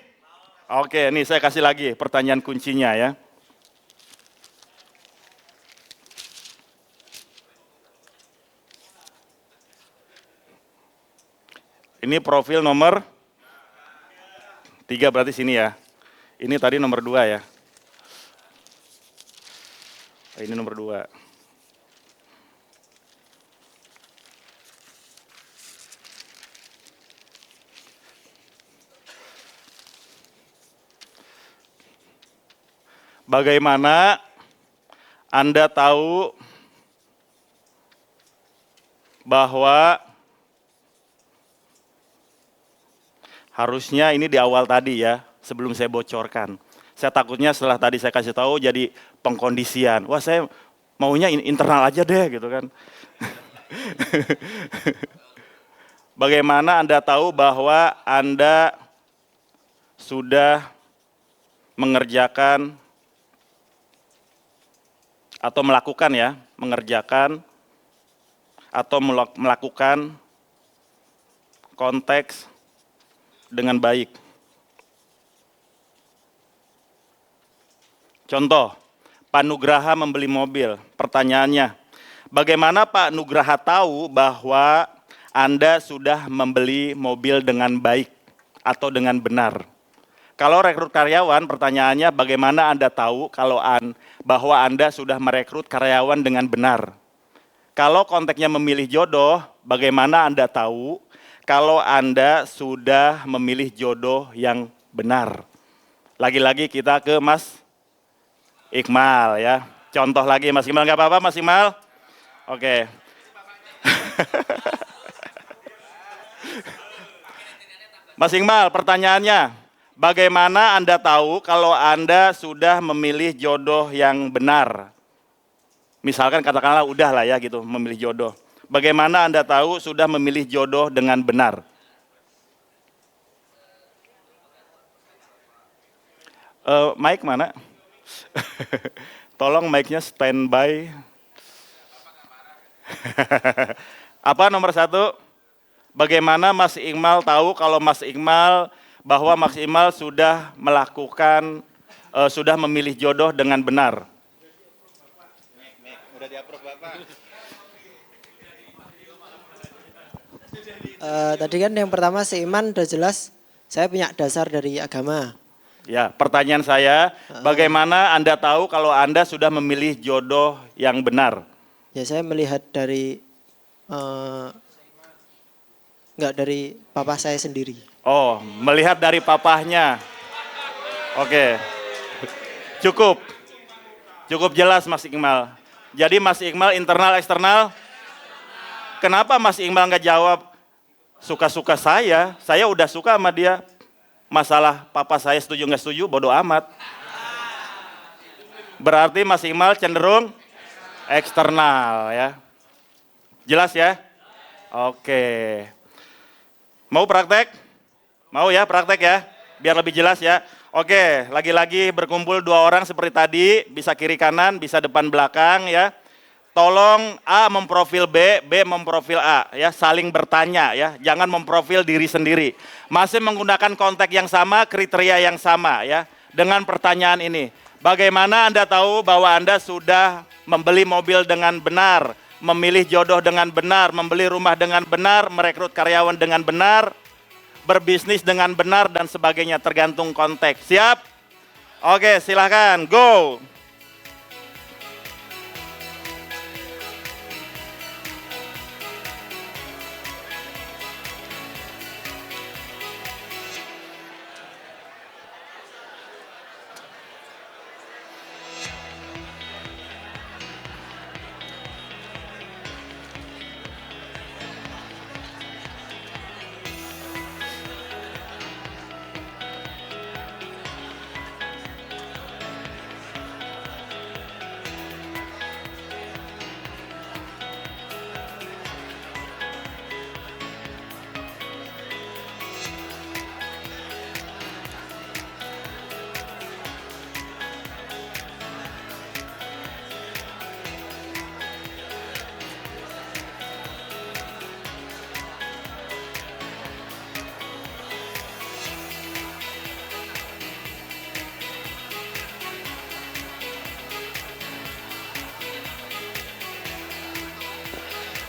Oke, nih saya kasih lagi pertanyaan kuncinya ya. Ini profil nomor 3 berarti sini ya. Ini tadi nomor 2 ya. Ini nomor 2. Bagaimana Anda tahu bahwa harusnya ini di awal tadi ya, sebelum saya bocorkan. Saya takutnya setelah tadi saya kasih tahu jadi pengkondisian. Wah, saya maunya internal aja deh gitu kan. Bagaimana Anda tahu bahwa Anda sudah mengerjakan atau melakukan ya, mengerjakan atau melakukan konteks dengan baik. Contoh, Pak Nugraha membeli mobil. Pertanyaannya, bagaimana Pak Nugraha tahu bahwa Anda sudah membeli mobil dengan baik atau dengan benar? Kalau rekrut karyawan, pertanyaannya bagaimana Anda tahu bahwa Anda sudah merekrut karyawan dengan benar? Kalau konteksnya memilih jodoh, bagaimana Anda tahu kalau Anda sudah memilih jodoh yang benar? Lagi-lagi kita ke Mas Iqmal ya. Contoh lagi Mas Iqmal, nggak apa-apa Mas Iqmal? Oke. Mas Iqmal, pertanyaannya, bagaimana Anda tahu kalau Anda sudah memilih jodoh yang benar? Misalkan katakanlah udah lah ya gitu, memilih jodoh. Bagaimana Anda tahu sudah memilih jodoh dengan benar? Mic mana? Tolong mic-nya standby. Apa nomor 1? Bagaimana Mas Iqmal tahu kalau bahwa Mas Iqmal sudah sudah memilih jodoh dengan benar? Udah di-approve Bapak. Tadi kan yang pertama seiman udah jelas, saya punya dasar dari agama. Ya, pertanyaan saya, bagaimana Anda tahu kalau Anda sudah memilih jodoh yang benar? Ya saya melihat dari enggak dari papa saya sendiri. Oh, melihat dari papahnya. Oke. Cukup jelas Mas Iqmal. Jadi Mas Iqmal internal eksternal? Kenapa Mas Iqmal nggak jawab suka-suka saya udah suka sama dia. Masalah papa saya setuju nggak setuju, bodoh amat. Berarti Mas Iqmal cenderung eksternal ya. Jelas ya? Oke. Mau praktek? Mau ya praktek ya? Biar lebih jelas ya. Oke, lagi-lagi berkumpul 2 orang seperti tadi, bisa kiri kanan, bisa depan belakang ya. Tolong A memprofil B, B memprofil A ya, saling bertanya ya, jangan memprofil diri sendiri. Masih menggunakan konteks yang sama, kriteria yang sama ya. Dengan pertanyaan ini, bagaimana Anda tahu bahwa Anda sudah membeli mobil dengan benar, memilih jodoh dengan benar, membeli rumah dengan benar, merekrut karyawan dengan benar, berbisnis dengan benar dan sebagainya, tergantung konteks. Siap? Oke, silahkan, go.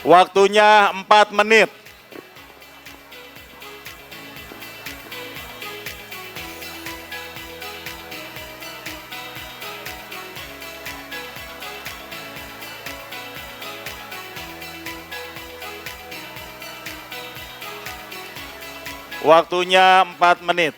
Waktunya 4 menit. Waktunya 4 menit.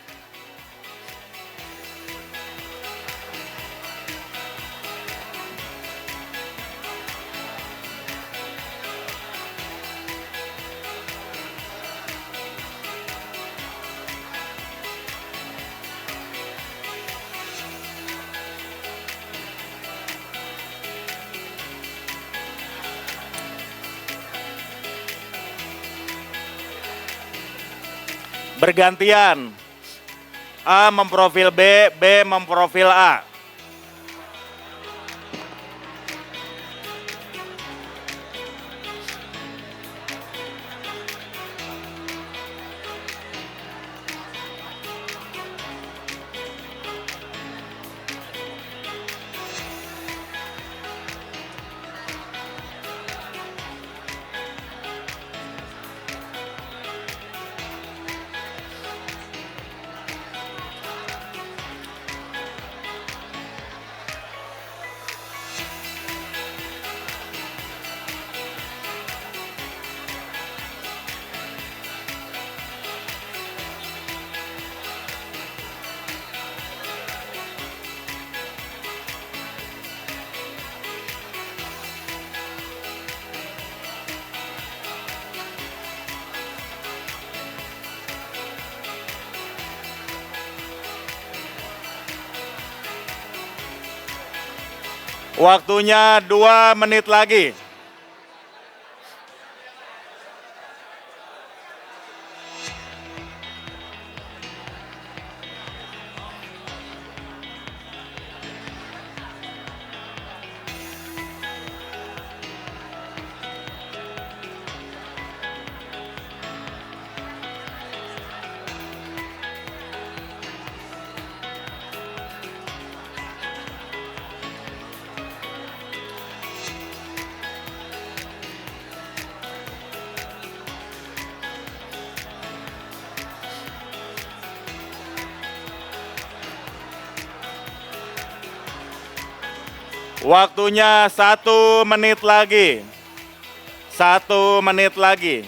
Bergantian. A memprofil B, B memprofil A. Waktunya 2 menit lagi. Waktunya 1 menit lagi. 1 menit lagi.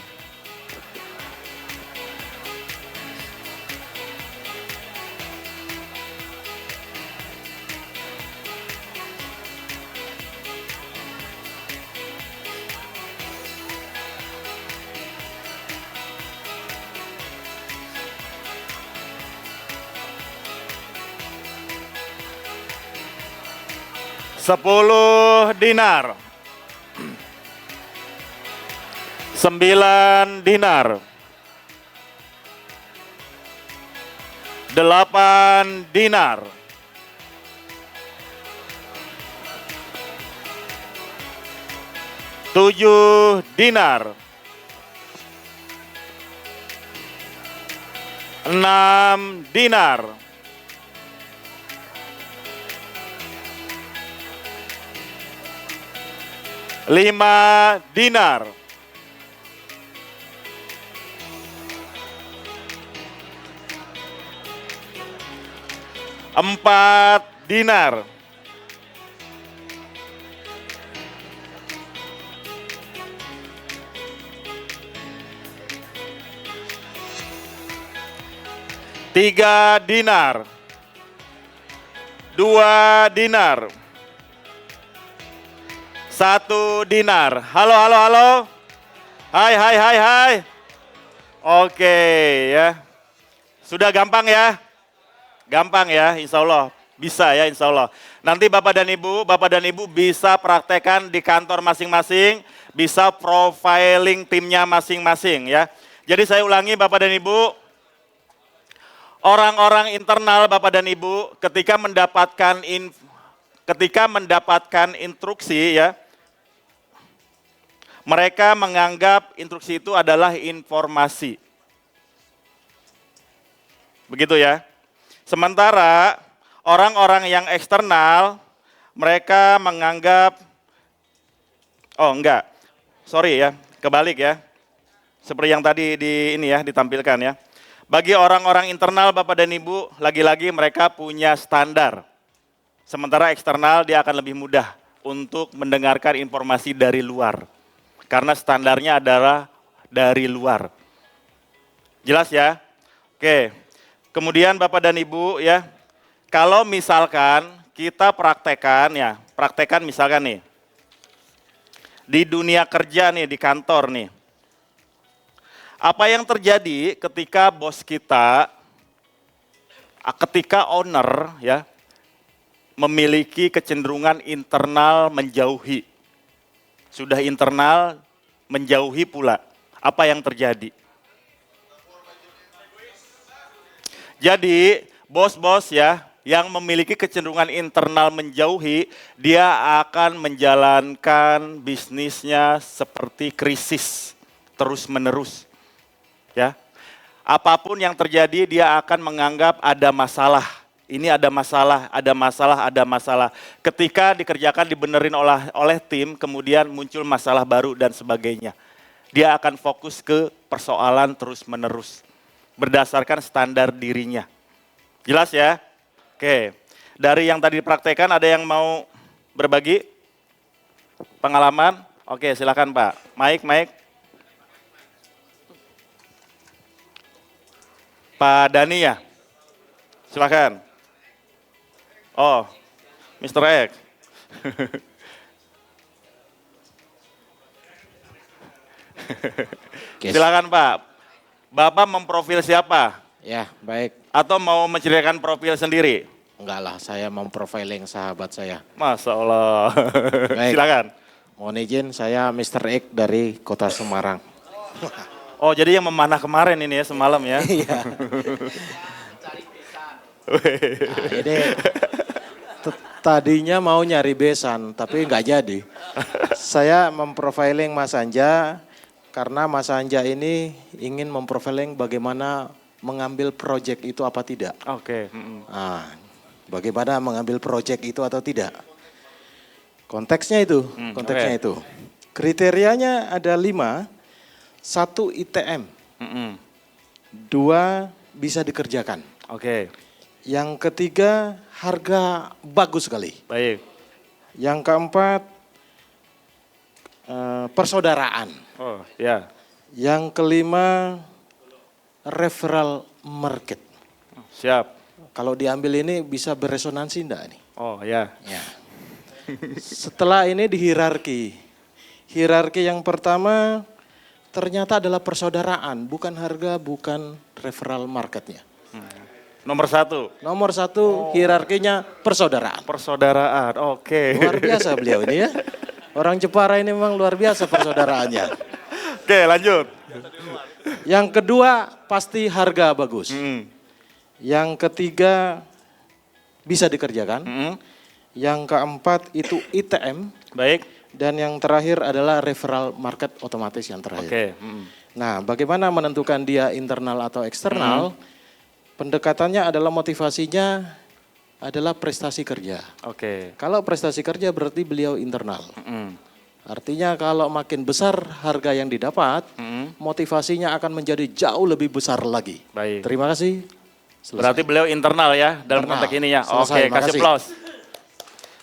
$10. 9 dinar. 8 dinar. 7 dinar. 6 dinar. 5 dinar. 4 dinar. 3 dinar. 2 dinar. 1 dinar. Halo, halo, halo. Hai, hai, hai, hai. Oke ya. Sudah gampang ya? Gampang ya, insya Allah. Bisa ya, insya Allah. Nanti Bapak dan Ibu bisa praktekkan di kantor masing-masing. Bisa profiling timnya masing-masing ya. Jadi saya ulangi Bapak dan Ibu. Orang-orang internal Bapak dan Ibu ketika mendapatkan instruksi ya, mereka menganggap instruksi itu adalah informasi. Begitu ya. Sementara orang-orang yang eksternal, mereka menganggap, oh enggak, sorry ya, kebalik ya. Seperti yang tadi ditampilkan ya. Bagi orang-orang internal Bapak dan Ibu, lagi-lagi mereka punya standar. Sementara eksternal dia akan lebih mudah untuk mendengarkan informasi dari luar. Karena standarnya adalah dari luar. Jelas ya? Oke. Kemudian Bapak dan Ibu ya, kalau misalkan kita praktekkan misalkan nih, di dunia kerja nih, di kantor nih. Apa yang terjadi ketika bos kita, ketika owner ya, memiliki kecenderungan internal menjauhi. Sudah internal menjauhi pula. Apa yang terjadi? Jadi bos-bos ya yang memiliki kecenderungan internal menjauhi, dia akan menjalankan bisnisnya seperti krisis terus-menerus. Ya. Apapun yang terjadi dia akan menganggap ada masalah. Ini ada masalah, ada masalah, ada masalah. Ketika dikerjakan dibenerin oleh tim, kemudian muncul masalah baru dan sebagainya. Dia akan fokus ke persoalan terus-menerus berdasarkan standar dirinya. Jelas ya? Oke, dari yang tadi dipraktekkan ada yang mau berbagi pengalaman? Oke, silakan Pak. Mike. Pak Dani ya? Silakan. Oh, Mr. X. Silakan Pak. Bapak memprofil siapa? Ya, baik. Atau mau menceritakan profil sendiri? Enggak lah, saya memprofiling sahabat saya. Masya Allah. Baik. Silakan. Mohon izin, saya Mr. X dari Kota Semarang. Oh, jadi yang memanah kemarin ini ya, semalam ya? Iya. Nah, ini tadinya mau nyari besan, tapi nggak jadi. Saya memprofiling Mas Anja karena Mas Anja ini ingin memprofiling bagaimana mengambil proyek itu apa tidak. Oke. Nah, bagaimana mengambil proyek itu atau tidak. Konteksnya itu, konteksnya itu. Kriterianya ada 5, 1 ITM, 2 bisa dikerjakan. Oke, Yang ketiga harga bagus sekali. baik. Yang keempat persaudaraan. Oh, ya. Yang kelima referral market. Siap. Kalau diambil ini bisa beresonansi enggak nih? Oh, ya. Ya. Setelah ini di hierarki. Hierarki yang pertama ternyata adalah persaudaraan, bukan harga, bukan referral marketnya. Nomor 1, Nomor 1 hierarkinya persaudaraan. persaudaraan. Oke. Luar biasa beliau ini ya. Orang Jepara ini memang luar biasa persaudaraannya. Oke, lanjut. Yang kedua pasti harga bagus. Yang ketiga bisa dikerjakan. Yang keempat itu ITM. Baik. Dan yang terakhir adalah referral market otomatis yang terakhir. Oke. Nah, bagaimana menentukan dia internal atau eksternal? Pendekatannya adalah motivasinya adalah prestasi kerja. Oke. Kalau prestasi kerja berarti beliau internal. Artinya kalau makin besar harga yang didapat, motivasinya akan menjadi jauh lebih besar lagi. Baik. Terima kasih. Selesai. Berarti beliau internal ya dalam Internal. konteks ini ya. Selesai, Oke, kasih makasih. aplaus.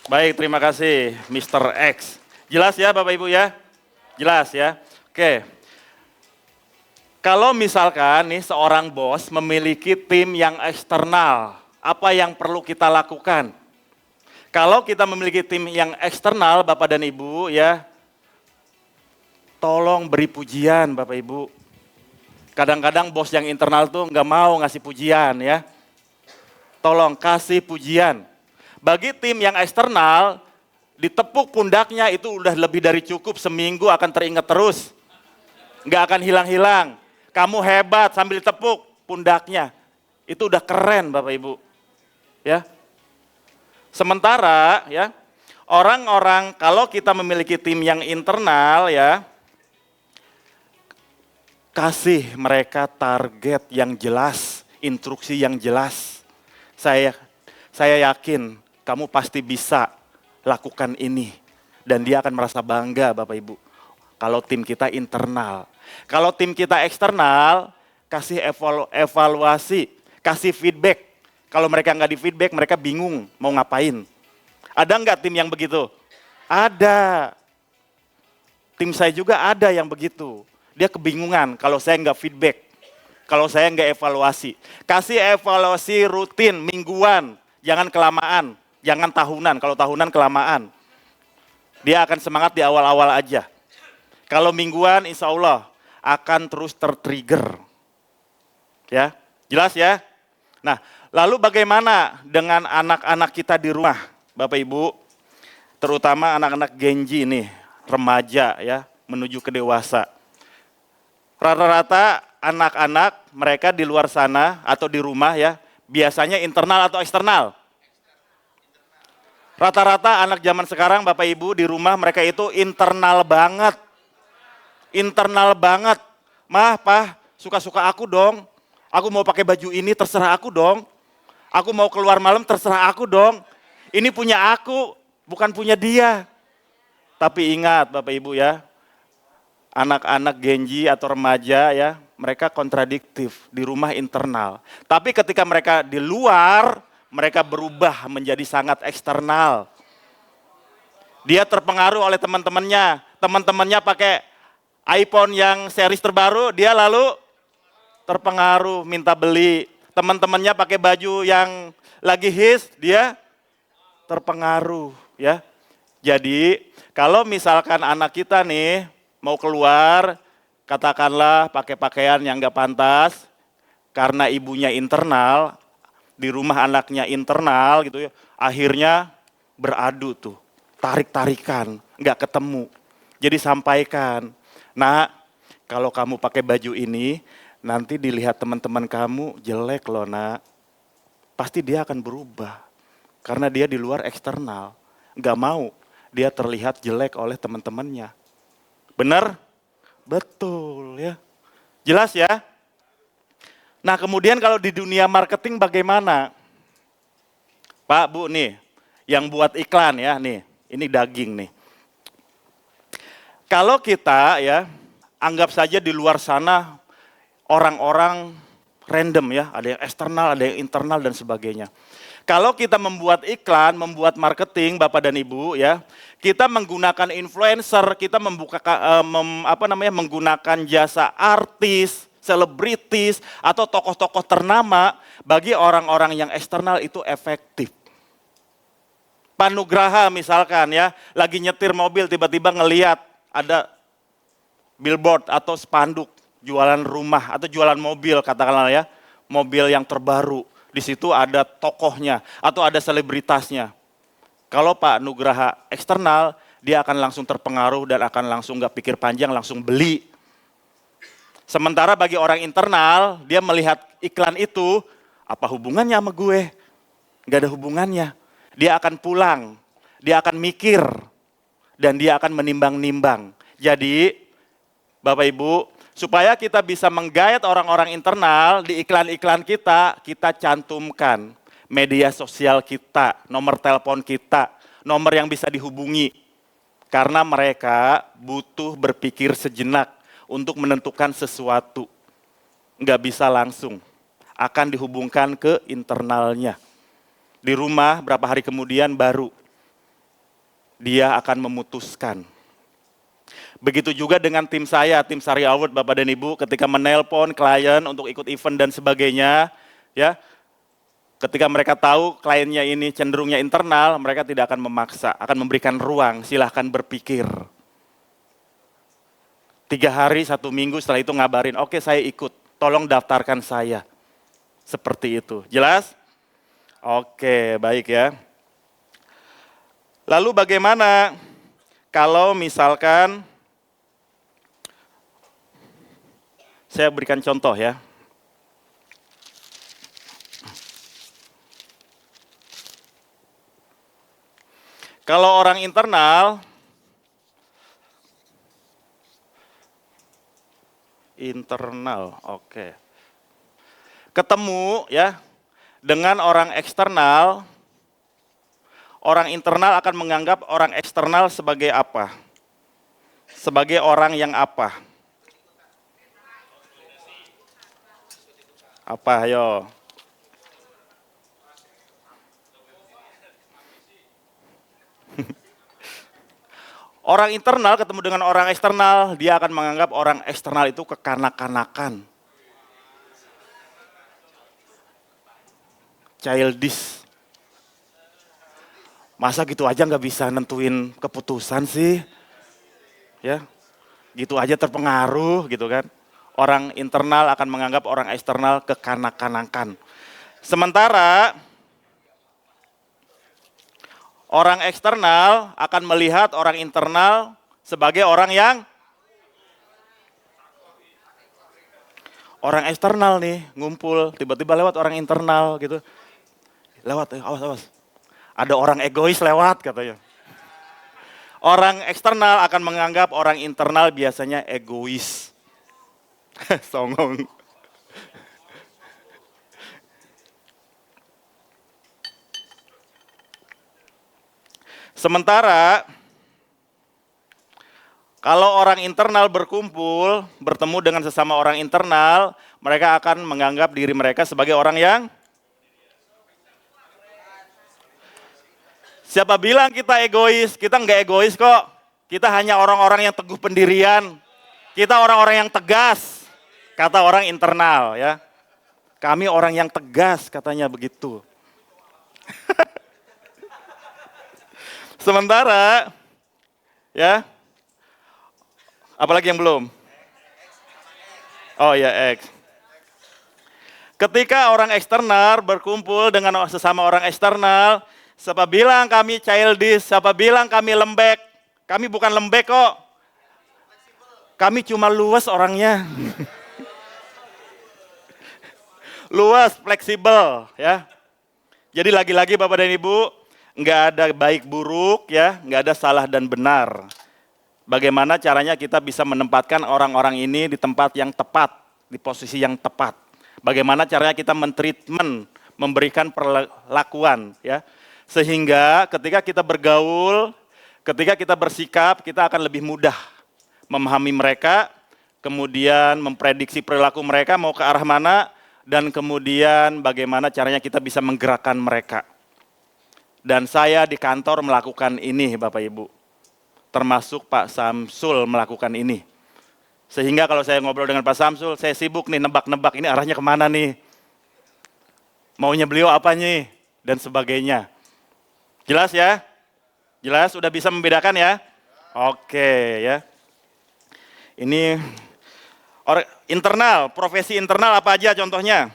Baik, terima kasih Mr. X. Jelas ya Bapak Ibu ya? Jelas ya? Oke. Kalau misalkan nih seorang bos memiliki tim yang eksternal, apa yang perlu kita lakukan? Kalau kita memiliki tim yang eksternal Bapak dan Ibu ya, tolong beri pujian Bapak Ibu. Kadang-kadang bos yang internal tuh nggak mau ngasih pujian ya. Tolong kasih pujian. Bagi tim yang eksternal, ditepuk pundaknya itu udah lebih dari cukup, seminggu akan teringat terus. Nggak akan hilang-hilang. Kamu hebat sambil ditepuk pundaknya. Itu udah keren Bapak Ibu. Ya. Sementara ya, orang-orang kalau kita memiliki tim yang internal ya, kasih mereka target yang jelas, instruksi yang jelas. Saya yakin kamu pasti bisa lakukan ini. Dan dia akan merasa bangga Bapak Ibu. Kalau tim kita internal. Kalau tim kita eksternal, kasih evaluasi, kasih feedback. Kalau mereka nggak di feedback, mereka bingung mau ngapain. Ada nggak tim yang begitu? Ada. Tim saya juga ada yang begitu. Dia kebingungan kalau saya nggak feedback, kalau saya nggak evaluasi. Kasih evaluasi rutin, mingguan, jangan kelamaan, jangan tahunan. Kalau tahunan kelamaan. Dia akan semangat di awal-awal aja. Kalau mingguan insya Allah akan terus tertrigger. Ya, jelas ya? Nah, lalu bagaimana dengan anak-anak kita di rumah, Bapak Ibu? Terutama anak-anak Genji nih, remaja ya, menuju ke dewasa. Rata-rata anak-anak mereka di luar sana atau di rumah ya, Biasanya internal atau eksternal? Rata-rata anak zaman sekarang Bapak Ibu di rumah mereka itu internal banget. Internal banget. Mah, Pah, suka-suka aku dong. Aku mau pakai baju ini terserah aku dong. Aku mau keluar malam terserah aku dong. Ini punya aku, bukan punya dia. Tapi ingat Bapak Ibu ya, anak-anak Genji atau remaja ya, mereka kontradiktif di rumah internal. Tapi ketika mereka di luar, mereka berubah menjadi sangat eksternal. Dia terpengaruh oleh teman-temannya. Teman-temannya pakai iPhone yang series terbaru, dia lalu terpengaruh minta beli. Teman-temannya pakai baju yang lagi hits, dia terpengaruh ya. Jadi kalau misalkan anak kita nih mau keluar, katakanlah pakai pakaian yang nggak pantas, karena ibunya internal, di rumah anaknya internal gitu ya, akhirnya beradu tuh, tarik-tarikan, nggak ketemu. Jadi sampaikan, nak, kalau kamu pakai baju ini, nanti dilihat teman-teman kamu jelek loh nak. Pasti dia akan berubah, karena dia di luar eksternal, nggak mau dia terlihat jelek oleh teman-temannya. Benar? Betul ya. Jelas ya? Nah kemudian kalau di dunia marketing bagaimana? Pak, Bu nih, yang buat iklan ya nih, ini daging nih. Kalau kita ya, anggap saja di luar sana orang-orang random ya, ada yang eksternal, ada yang internal dan sebagainya. Kalau kita membuat iklan, membuat marketing Bapak dan Ibu ya, kita menggunakan influencer, kita menggunakan jasa artis, selebritis, atau tokoh-tokoh ternama, bagi orang-orang yang eksternal itu efektif. Pak Nugraha misalkan ya, lagi nyetir mobil tiba-tiba ngeliat ada billboard atau spanduk jualan rumah atau jualan mobil katakanlah ya, mobil yang terbaru. Di situ ada tokohnya atau ada selebritasnya. Kalau Pak Nugraha eksternal, dia akan langsung terpengaruh dan akan langsung gak pikir panjang, langsung beli. Sementara bagi orang internal, dia melihat iklan itu, apa hubungannya sama gue? Gak ada hubungannya. Dia akan pulang, dia akan mikir, dan dia akan menimbang-nimbang. Jadi, Bapak Ibu, supaya kita bisa menggait orang-orang internal di iklan-iklan kita cantumkan media sosial kita, nomor telepon kita, nomor yang bisa dihubungi. Karena mereka butuh berpikir sejenak untuk menentukan sesuatu. Nggak bisa langsung, akan dihubungkan ke internalnya. Di rumah berapa hari kemudian baru dia akan memutuskan. Begitu juga dengan tim saya, tim Sari Award Bapak dan Ibu, ketika menelpon klien untuk ikut event dan sebagainya, ya, ketika mereka tahu kliennya ini cenderungnya internal, mereka tidak akan memaksa, akan memberikan ruang, silahkan berpikir. 3 hari, 1 minggu setelah itu ngabarin, oke saya ikut, tolong daftarkan saya. Seperti itu, jelas? Oke, baik ya. Lalu bagaimana kalau misalkan, saya berikan contoh ya. Kalau orang internal oke. Ketemu ya dengan orang eksternal, orang internal akan menganggap orang eksternal sebagai apa? Sebagai orang yang apa? Apa, ayo? Orang internal ketemu dengan orang eksternal, dia akan menganggap orang eksternal itu kekanak-kanakan. Childish. Masa gitu aja nggak bisa nentuin keputusan sih? Ya, gitu aja terpengaruh gitu kan. Orang internal akan menganggap orang eksternal kekanak-kanakan. Sementara orang eksternal akan melihat orang internal sebagai orang orang eksternal nih ngumpul, tiba-tiba lewat orang internal gitu. Lewat, awas, awas. Ada orang egois lewat katanya. Orang eksternal akan menganggap orang internal biasanya egois. Songong. Sementara kalau orang internal berkumpul, bertemu dengan sesama orang internal, mereka akan menganggap diri mereka sebagai orang yang siapa bilang kita egois? Kita nggak egois kok. Kita hanya orang-orang yang teguh pendirian. Kita orang-orang yang tegas, kata orang internal ya. Kami orang yang tegas katanya begitu. Sementara ya, apalagi yang belum? Oh ya, X. Ketika orang eksternal berkumpul dengan sesama orang eksternal, siapa bilang kami childish, siapa bilang kami lembek? Kami bukan lembek kok. Kami cuma luas orangnya. Luas, fleksibel ya. Jadi lagi-lagi Bapak dan Ibu, nggak ada baik buruk ya, nggak ada salah dan benar. Bagaimana caranya kita bisa menempatkan orang-orang ini di tempat yang tepat, di posisi yang tepat. Bagaimana caranya kita mentreatment, memberikan perlakuan ya. Sehingga ketika kita bergaul, ketika kita bersikap, kita akan lebih mudah memahami mereka, kemudian memprediksi perilaku mereka mau ke arah mana, dan kemudian bagaimana caranya kita bisa menggerakkan mereka. Dan saya di kantor melakukan ini Bapak Ibu. Termasuk Pak Samsul melakukan ini. Sehingga kalau saya ngobrol dengan Pak Samsul, saya sibuk nih nebak-nebak ini arahnya kemana nih. Maunya beliau apa nih, dan sebagainya. Jelas ya? Jelas, sudah bisa membedakan ya? Oke ya. Ini internal, profesi internal apa aja contohnya?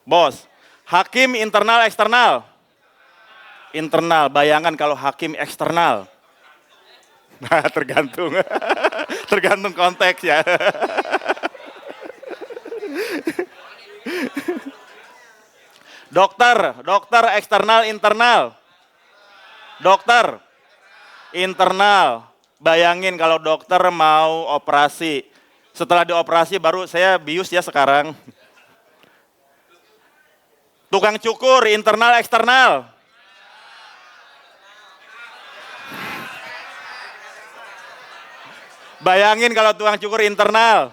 Bos, hakim internal eksternal? Internal, bayangkan kalau hakim eksternal. Nah, tergantung. Tergantung konteks ya. Dokter eksternal internal. Dokter internal. Bayangin kalau dokter mau operasi. Setelah dioperasi baru saya bius ya sekarang. Tukang cukur internal eksternal. Bayangin kalau tukang cukur internal.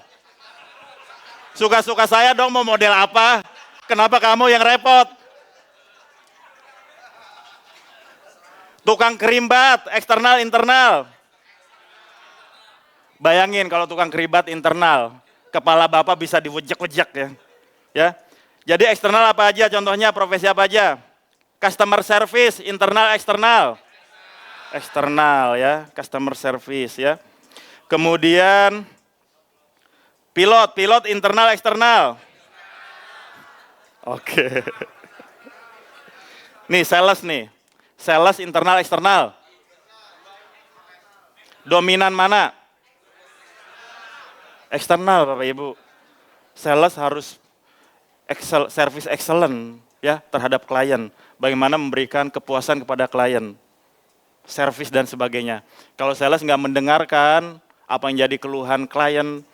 Suka-suka saya dong mau model apa? Kenapa kamu yang repot? Tukang kerimbat, eksternal, internal. Bayangin kalau tukang keribat internal, kepala Bapak bisa diwejek-wejek ya. Ya. Jadi eksternal apa aja contohnya, profesi apa aja? Customer service, internal, eksternal. Eksternal ya, customer service ya. Kemudian pilot internal, eksternal. Oke. Nih sales nih. Sales internal, eksternal. Dominan mana? Eksternal Bapak Ibu. Sales harus service excellent ya terhadap klien. Bagaimana memberikan kepuasan kepada klien. Service dan sebagainya. Kalau sales nggak mendengarkan apa yang jadi keluhan klien,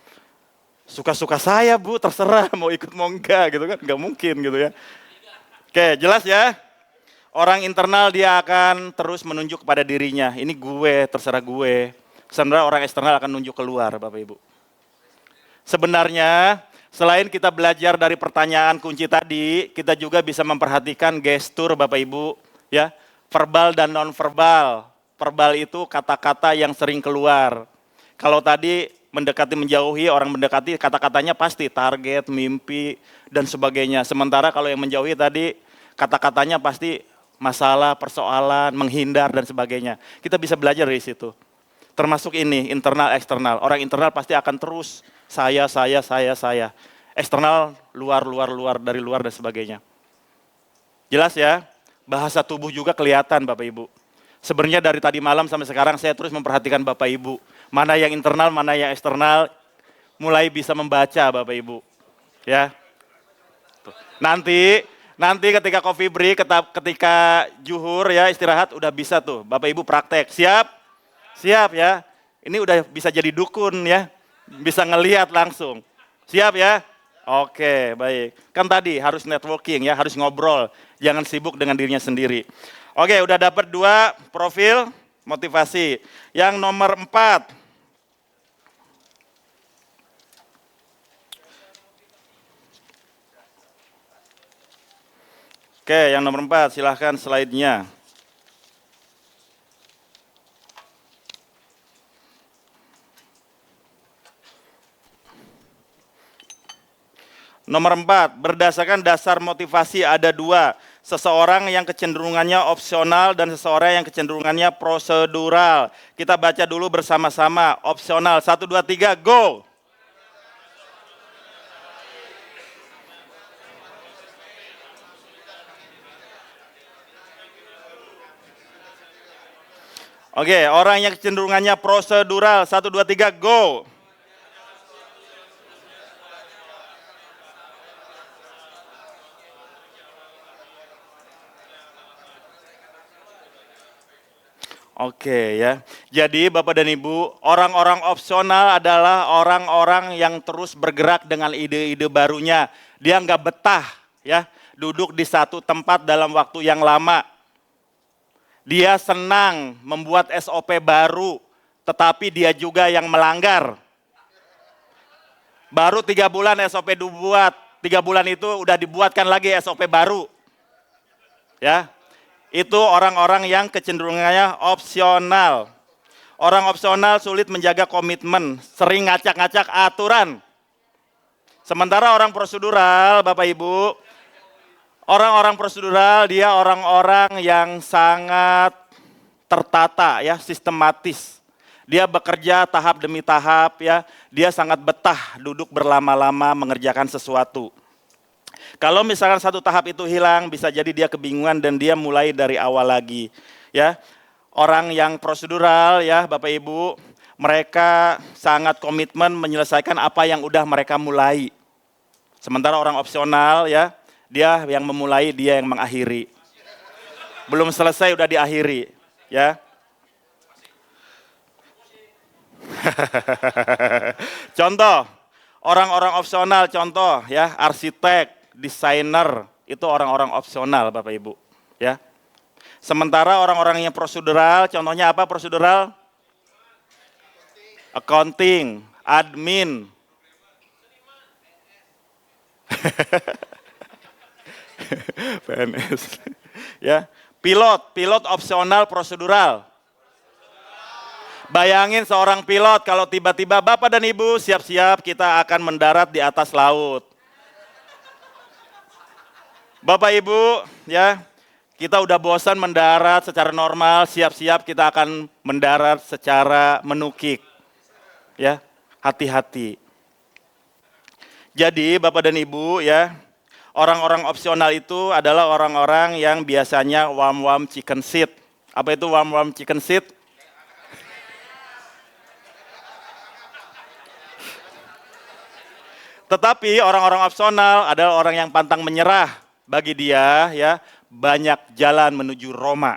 suka-suka saya Bu, terserah mau ikut mau enggak gitu kan, nggak mungkin gitu ya. Oke, jelas ya. Orang internal dia akan terus menunjuk kepada dirinya, ini gue, terserah gue. Sementara orang eksternal akan nunjuk keluar Bapak Ibu. Sebenarnya selain kita belajar dari pertanyaan kunci tadi, kita juga bisa memperhatikan gestur Bapak Ibu, ya, verbal dan non-verbal. Verbal itu kata-kata yang sering keluar. Kalau tadi mendekati menjauhi, orang mendekati kata-katanya pasti target, mimpi, dan sebagainya. Sementara kalau yang menjauhi tadi kata-katanya pasti masalah, persoalan, menghindar, dan sebagainya. Kita bisa belajar dari situ. Termasuk ini, internal, eksternal. Orang internal pasti akan terus saya. Eksternal, luar, dari luar dan sebagainya. Jelas ya? Bahasa tubuh juga kelihatan Bapak Ibu. Sebenarnya dari tadi malam sampai sekarang saya terus memperhatikan Bapak Ibu. Mana yang internal, mana yang eksternal. mulai bisa membaca Bapak Ibu. Ya. Tuh. Nanti ketika coffee break, ketika juhur ya istirahat udah bisa tuh Bapak Ibu praktek. Siap? Siap ya. Ini udah bisa jadi dukun ya. Bisa ngelihat langsung. Siap ya? Oke, baik. Kan tadi harus networking ya, harus ngobrol. Jangan sibuk dengan dirinya sendiri. Oke, udah dapat 2 profil motivasi. Yang nomor 4. Oke, yang nomor 4, silahkan slide-nya. Nomor 4, berdasarkan dasar motivasi ada 2. Seseorang yang kecenderungannya opsional dan seseorang yang kecenderungannya prosedural. Kita baca dulu bersama-sama, opsional. 1, 2, 3, go! Oke, orang yang kecenderungannya prosedural, 1, 2, 3, go! Oke ya, jadi Bapak dan Ibu, orang-orang opsional adalah orang-orang yang terus bergerak dengan ide-ide barunya. Dia nggak betah ya, duduk di satu tempat dalam waktu yang lama. Dia senang membuat SOP baru, tetapi dia juga yang melanggar. Baru 3 bulan SOP dibuat, 3 bulan itu udah dibuatkan lagi SOP baru. Ya, itu orang-orang yang kecenderungannya opsional. Orang opsional sulit menjaga komitmen, sering ngacak-ngacak aturan. Sementara orang prosedural, Bapak Ibu, orang-orang prosedural dia orang-orang yang sangat tertata ya, sistematis. Dia bekerja tahap demi tahap ya, dia sangat betah duduk berlama-lama mengerjakan sesuatu. Kalau misalkan satu tahap itu hilang, bisa jadi dia kebingungan dan dia mulai dari awal lagi. Ya, orang yang prosedural ya, Bapak Ibu, mereka sangat komitmen menyelesaikan apa yang udah mereka mulai. Sementara orang opsional ya, dia yang memulai, dia yang mengakhiri. Belum selesai udah diakhiri, ya. Contoh, orang-orang opsional, contoh ya, arsitek, desainer, itu orang-orang opsional Bapak Ibu. Ya. Sementara orang-orang yang prosedural, contohnya apa prosedural? Accounting, admin. PNS. Ya, pilot opsional prosedural. Bayangin seorang pilot kalau tiba-tiba Bapak dan Ibu siap-siap kita akan mendarat di atas laut. Bapak Ibu ya, kita udah bosan mendarat secara normal, siap-siap kita akan mendarat secara menukik. Ya, hati-hati. Jadi Bapak dan Ibu ya, orang-orang opsional itu adalah orang-orang yang biasanya warm chicken seat. Apa itu warm chicken seat? Tetapi orang-orang opsional adalah orang yang pantang menyerah. Bagi dia ya, banyak jalan menuju Roma.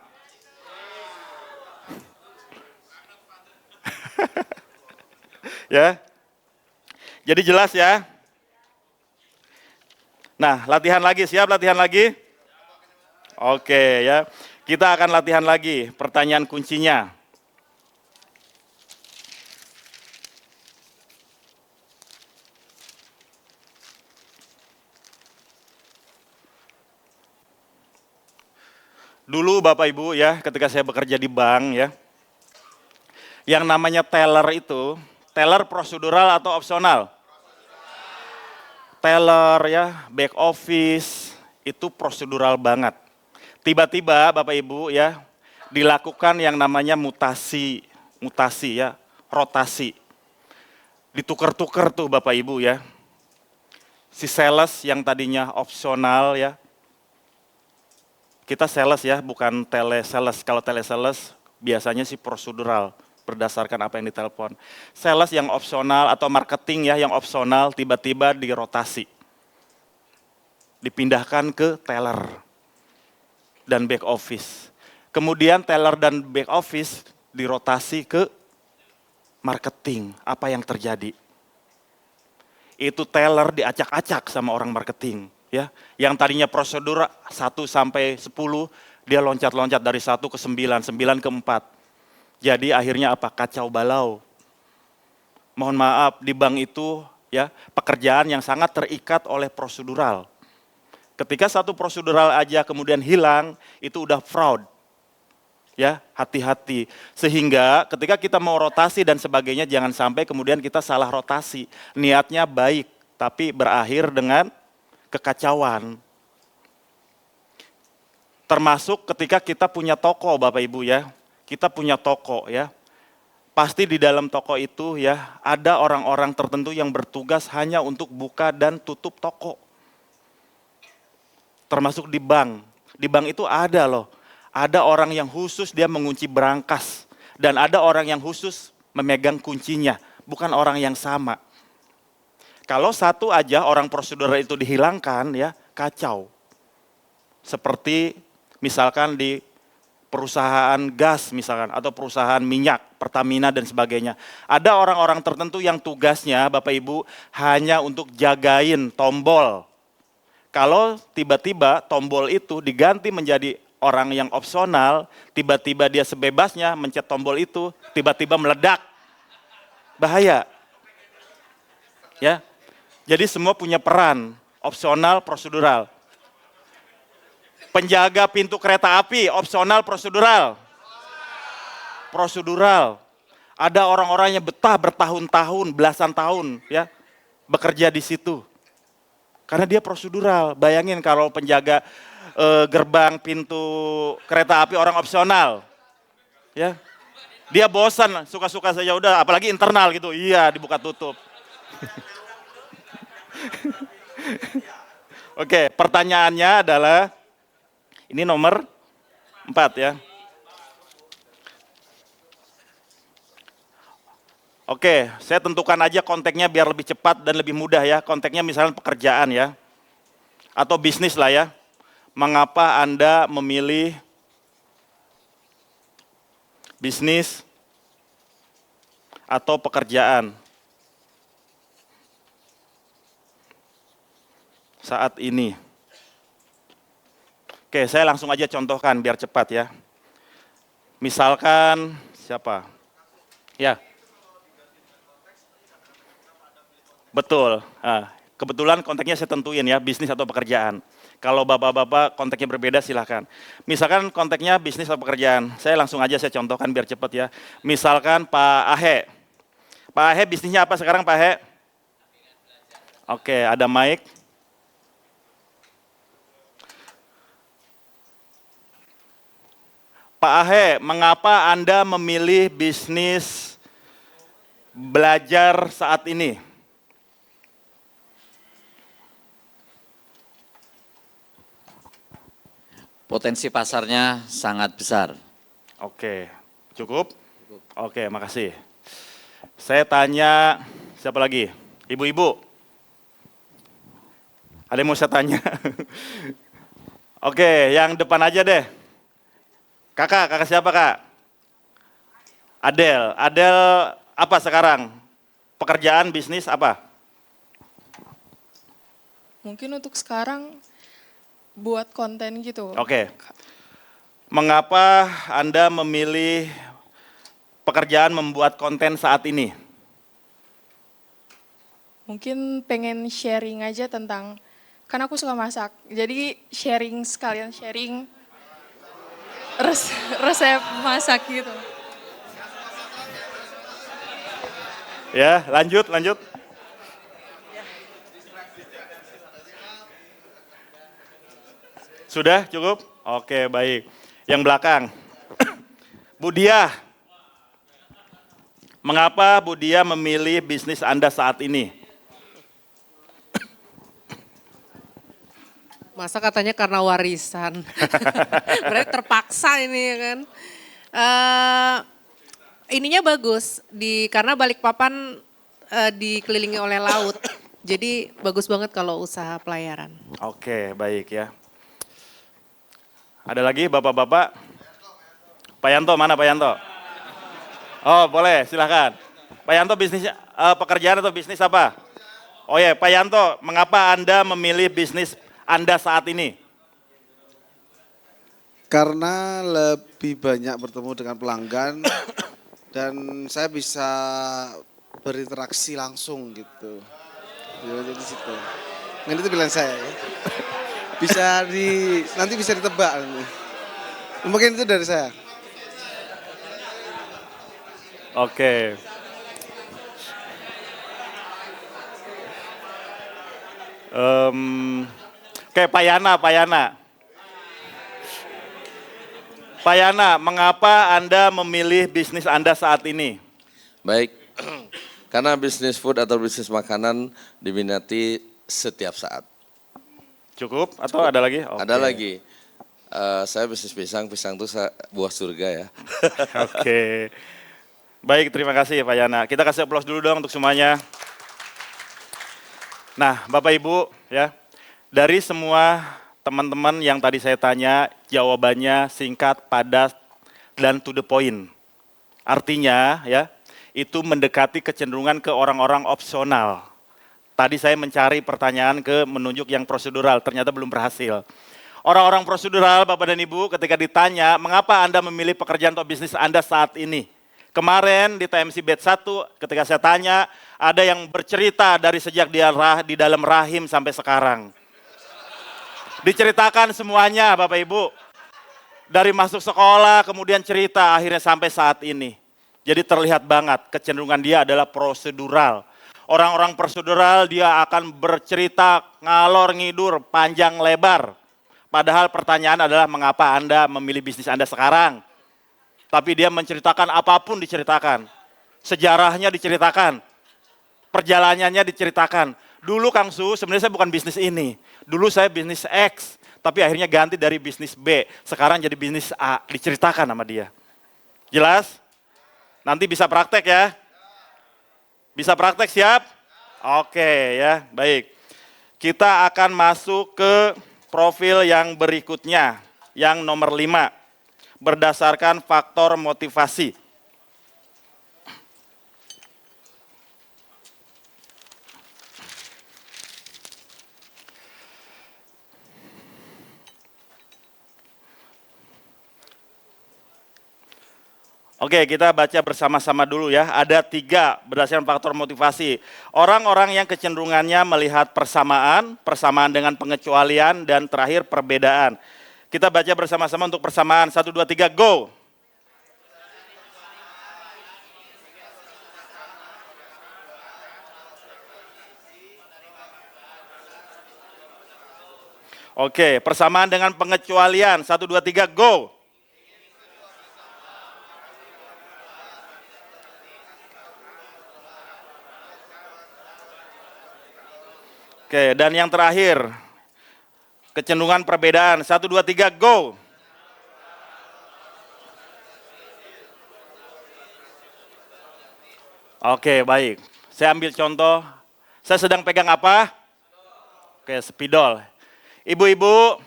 Ya. Jadi jelas ya. Nah, latihan lagi, siap latihan lagi? Oke ya, kita akan latihan lagi pertanyaan kuncinya. Dulu Bapak Ibu ya, ketika saya bekerja di bank ya, yang namanya teller itu, teller prosedural atau opsional? Teller ya, back office, itu prosedural banget. Tiba-tiba Bapak Ibu ya, dilakukan yang namanya mutasi ya, rotasi. Ditukar-tukar tuh Bapak Ibu ya. Si sales yang tadinya opsional ya, kita sales ya, bukan telesales. Kalau telesales biasanya sih prosedural, berdasarkan apa yang ditelepon. Sales yang opsional atau marketing ya yang opsional tiba-tiba dirotasi. Dipindahkan ke teller dan back office. Kemudian teller dan back office dirotasi ke marketing. Apa yang terjadi? Itu teller diacak-acak sama orang marketing. Ya, yang tadinya prosedur 1 sampai 10, dia loncat-loncat dari 1 ke 9, 9 ke 4. Jadi akhirnya apa? Kacau balau. Mohon maaf, di bank itu ya pekerjaan yang sangat terikat oleh prosedural. Ketika satu prosedural aja kemudian hilang, itu udah fraud. Ya, hati-hati. Sehingga ketika kita mau rotasi dan sebagainya, jangan sampai kemudian kita salah rotasi. Niatnya baik, tapi berakhir dengan kekacauan. Termasuk ketika kita punya toko, Bapak Ibu ya. Kita punya toko ya. Pasti di dalam toko itu ya, ada orang-orang tertentu yang bertugas hanya untuk buka dan tutup toko. Termasuk di bank. Di bank itu ada loh. Ada orang yang khusus dia mengunci berangkas. Dan ada orang yang khusus memegang kuncinya. Bukan orang yang sama. Kalau satu aja orang prosedural itu dihilangkan ya, kacau. Seperti misalkan di perusahaan gas misalkan, atau perusahaan minyak, Pertamina dan sebagainya. Ada orang-orang tertentu yang tugasnya Bapak Ibu hanya untuk jagain tombol. Kalau tiba-tiba tombol itu diganti menjadi orang yang opsional, tiba-tiba dia sebebasnya mencet tombol itu, tiba-tiba meledak. Bahaya. Ya. Jadi semua punya peran, opsional, prosedural. Penjaga pintu kereta api, opsional, prosedural. Prosedural. Ada orang-orang yang betah bertahun-tahun, belasan tahun ya bekerja di situ. Karena dia prosedural. Bayangin kalau penjaga gerbang pintu kereta api orang opsional. Ya. Dia bosan, suka-suka saja udah, apalagi internal gitu. Iya, dibuka tutup. Oke, pertanyaannya adalah ini nomor 4 ya. Oke, saya tentukan aja konteksnya biar lebih cepat dan lebih mudah ya. Konteksnya misalnya pekerjaan ya. Atau bisnis lah ya. Mengapa Anda memilih bisnis atau pekerjaan saat ini? Oke, saya langsung aja contohkan biar cepat ya. Misalkan siapa? Ya. Betul. Nah, kebetulan konteksnya saya tentuin ya, bisnis atau pekerjaan. Kalau bapak-bapak konteksnya berbeda silahkan. Misalkan konteksnya bisnis atau pekerjaan. Saya langsung aja saya contohkan biar cepat ya. Misalkan Pak Ahe. Pak Ahe bisnisnya apa sekarang Pak Ahe? Oke, ada mic. Pak Ahe, mengapa Anda memilih bisnis belajar saat ini? Potensi pasarnya sangat besar. Oke, cukup? Oke, makasih. Saya tanya, siapa lagi? Ibu-ibu? Ada yang mau saya tanya? Oke, yang depan aja deh. Kakak siapa kak? Adel apa sekarang? Pekerjaan, bisnis apa? Mungkin untuk sekarang buat konten gitu. Oke. Mengapa Anda memilih pekerjaan membuat konten saat ini? Mungkin pengen sharing aja tentang, kan aku suka masak. Jadi sekalian sharing resep masak gitu. Ya, lanjut. Sudah cukup? Oke, baik. Yang belakang. Bu Dia. Mengapa Bu Dia memilih bisnis Anda saat ini? Masa katanya karena warisan. Berarti terpaksa ini ya kan. ininya bagus karena Balikpapan dikelilingi oleh laut. Jadi bagus banget kalau usaha pelayaran. Oke, baik ya. Ada lagi Bapak-bapak? Pak Yanto, mana Pak Yanto? Oh, boleh, silakan. Pak Yanto bisnis pekerjaan atau bisnis apa? Oh ya, Pak Yanto, mengapa Anda memilih bisnis Anda saat ini? Karena lebih banyak bertemu dengan pelanggan dan saya bisa berinteraksi langsung gitu. Jadi di situ. Nah, itu pilihan saya ya. Nanti bisa ditebak. Mungkin itu dari saya. Oke. Oke, Pak Yana. Pak Yana, mengapa Anda memilih bisnis Anda saat ini? Baik, karena bisnis food atau bisnis makanan diminati setiap saat. Cukup atau ada lagi? Oke. Ada lagi, saya bisnis pisang itu buah surga ya. Oke. Baik, terima kasih Pak Yana. Kita kasih aplaus dulu dong untuk semuanya. Nah, Bapak Ibu ya, dari semua teman-teman yang tadi saya tanya, jawabannya singkat, padat, dan to the point. Artinya ya, itu mendekati kecenderungan ke orang-orang opsional. Tadi saya mencari pertanyaan ke menunjuk yang prosedural, ternyata belum berhasil. Orang-orang prosedural, Bapak dan Ibu, ketika ditanya, mengapa Anda memilih pekerjaan atau bisnis Anda saat ini? Kemarin di TMC Batch 1, ketika saya tanya, ada yang bercerita dari sejak dia di dalam rahim sampai sekarang. Diceritakan semuanya Bapak Ibu. Dari masuk sekolah kemudian cerita akhirnya sampai saat ini. Jadi terlihat banget kecenderungan dia adalah prosedural. Orang-orang prosedural dia akan bercerita ngalor ngidur panjang lebar. Padahal pertanyaan adalah mengapa Anda memilih bisnis Anda sekarang. Tapi dia menceritakan apapun diceritakan. Sejarahnya diceritakan. Perjalanannya diceritakan. Dulu Kang Su, sebenarnya saya bukan bisnis ini. Dulu saya bisnis X, tapi akhirnya ganti dari bisnis B. Sekarang jadi bisnis A, diceritakan sama dia. Jelas? Nanti bisa praktek ya? Bisa praktek siap? Oke ya, baik. Kita akan masuk ke profil yang berikutnya, yang nomor 5. Berdasarkan faktor motivasi. Oke, kita baca bersama-sama dulu ya. Ada 3 berdasarkan faktor motivasi. Orang-orang yang kecenderungannya melihat persamaan, persamaan dengan pengecualian, dan terakhir perbedaan. Kita baca bersama-sama untuk persamaan. 1, 2, 3, go! Oke, persamaan dengan pengecualian. 1, 2, 3, go! Oke, dan yang terakhir, kecenderungan perbedaan. 1, 2, 3, go! Oke, baik. Saya ambil contoh. Saya sedang pegang apa? Oke, spidol. Ibu-ibu,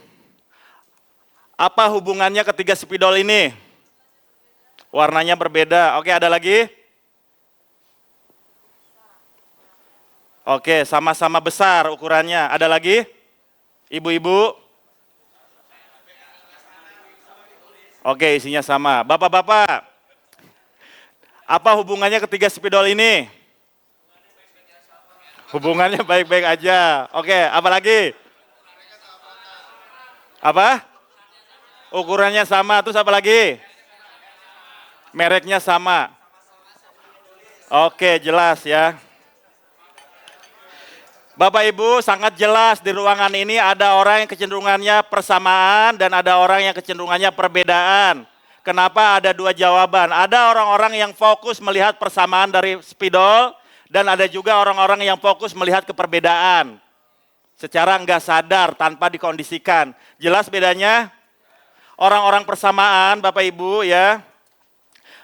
apa hubungannya ketiga spidol ini? Warnanya berbeda. Oke, ada lagi? Oke, sama-sama besar ukurannya. Ada lagi? Ibu-ibu? Oke, isinya sama. Bapak-bapak, apa hubungannya ketiga spidol ini? Hubungannya baik-baik aja. Oke, apa lagi? Apa? Ukurannya sama, terus apa lagi? Mereknya sama. Oke, jelas ya. Bapak Ibu, sangat jelas di ruangan ini ada orang yang kecenderungannya persamaan dan ada orang yang kecenderungannya perbedaan. Kenapa ada 2 jawaban? Ada orang-orang yang fokus melihat persamaan dari spidol dan ada juga orang-orang yang fokus melihat keperbedaan. Secara enggak sadar tanpa dikondisikan. Jelas bedanya? Orang-orang persamaan Bapak Ibu ya,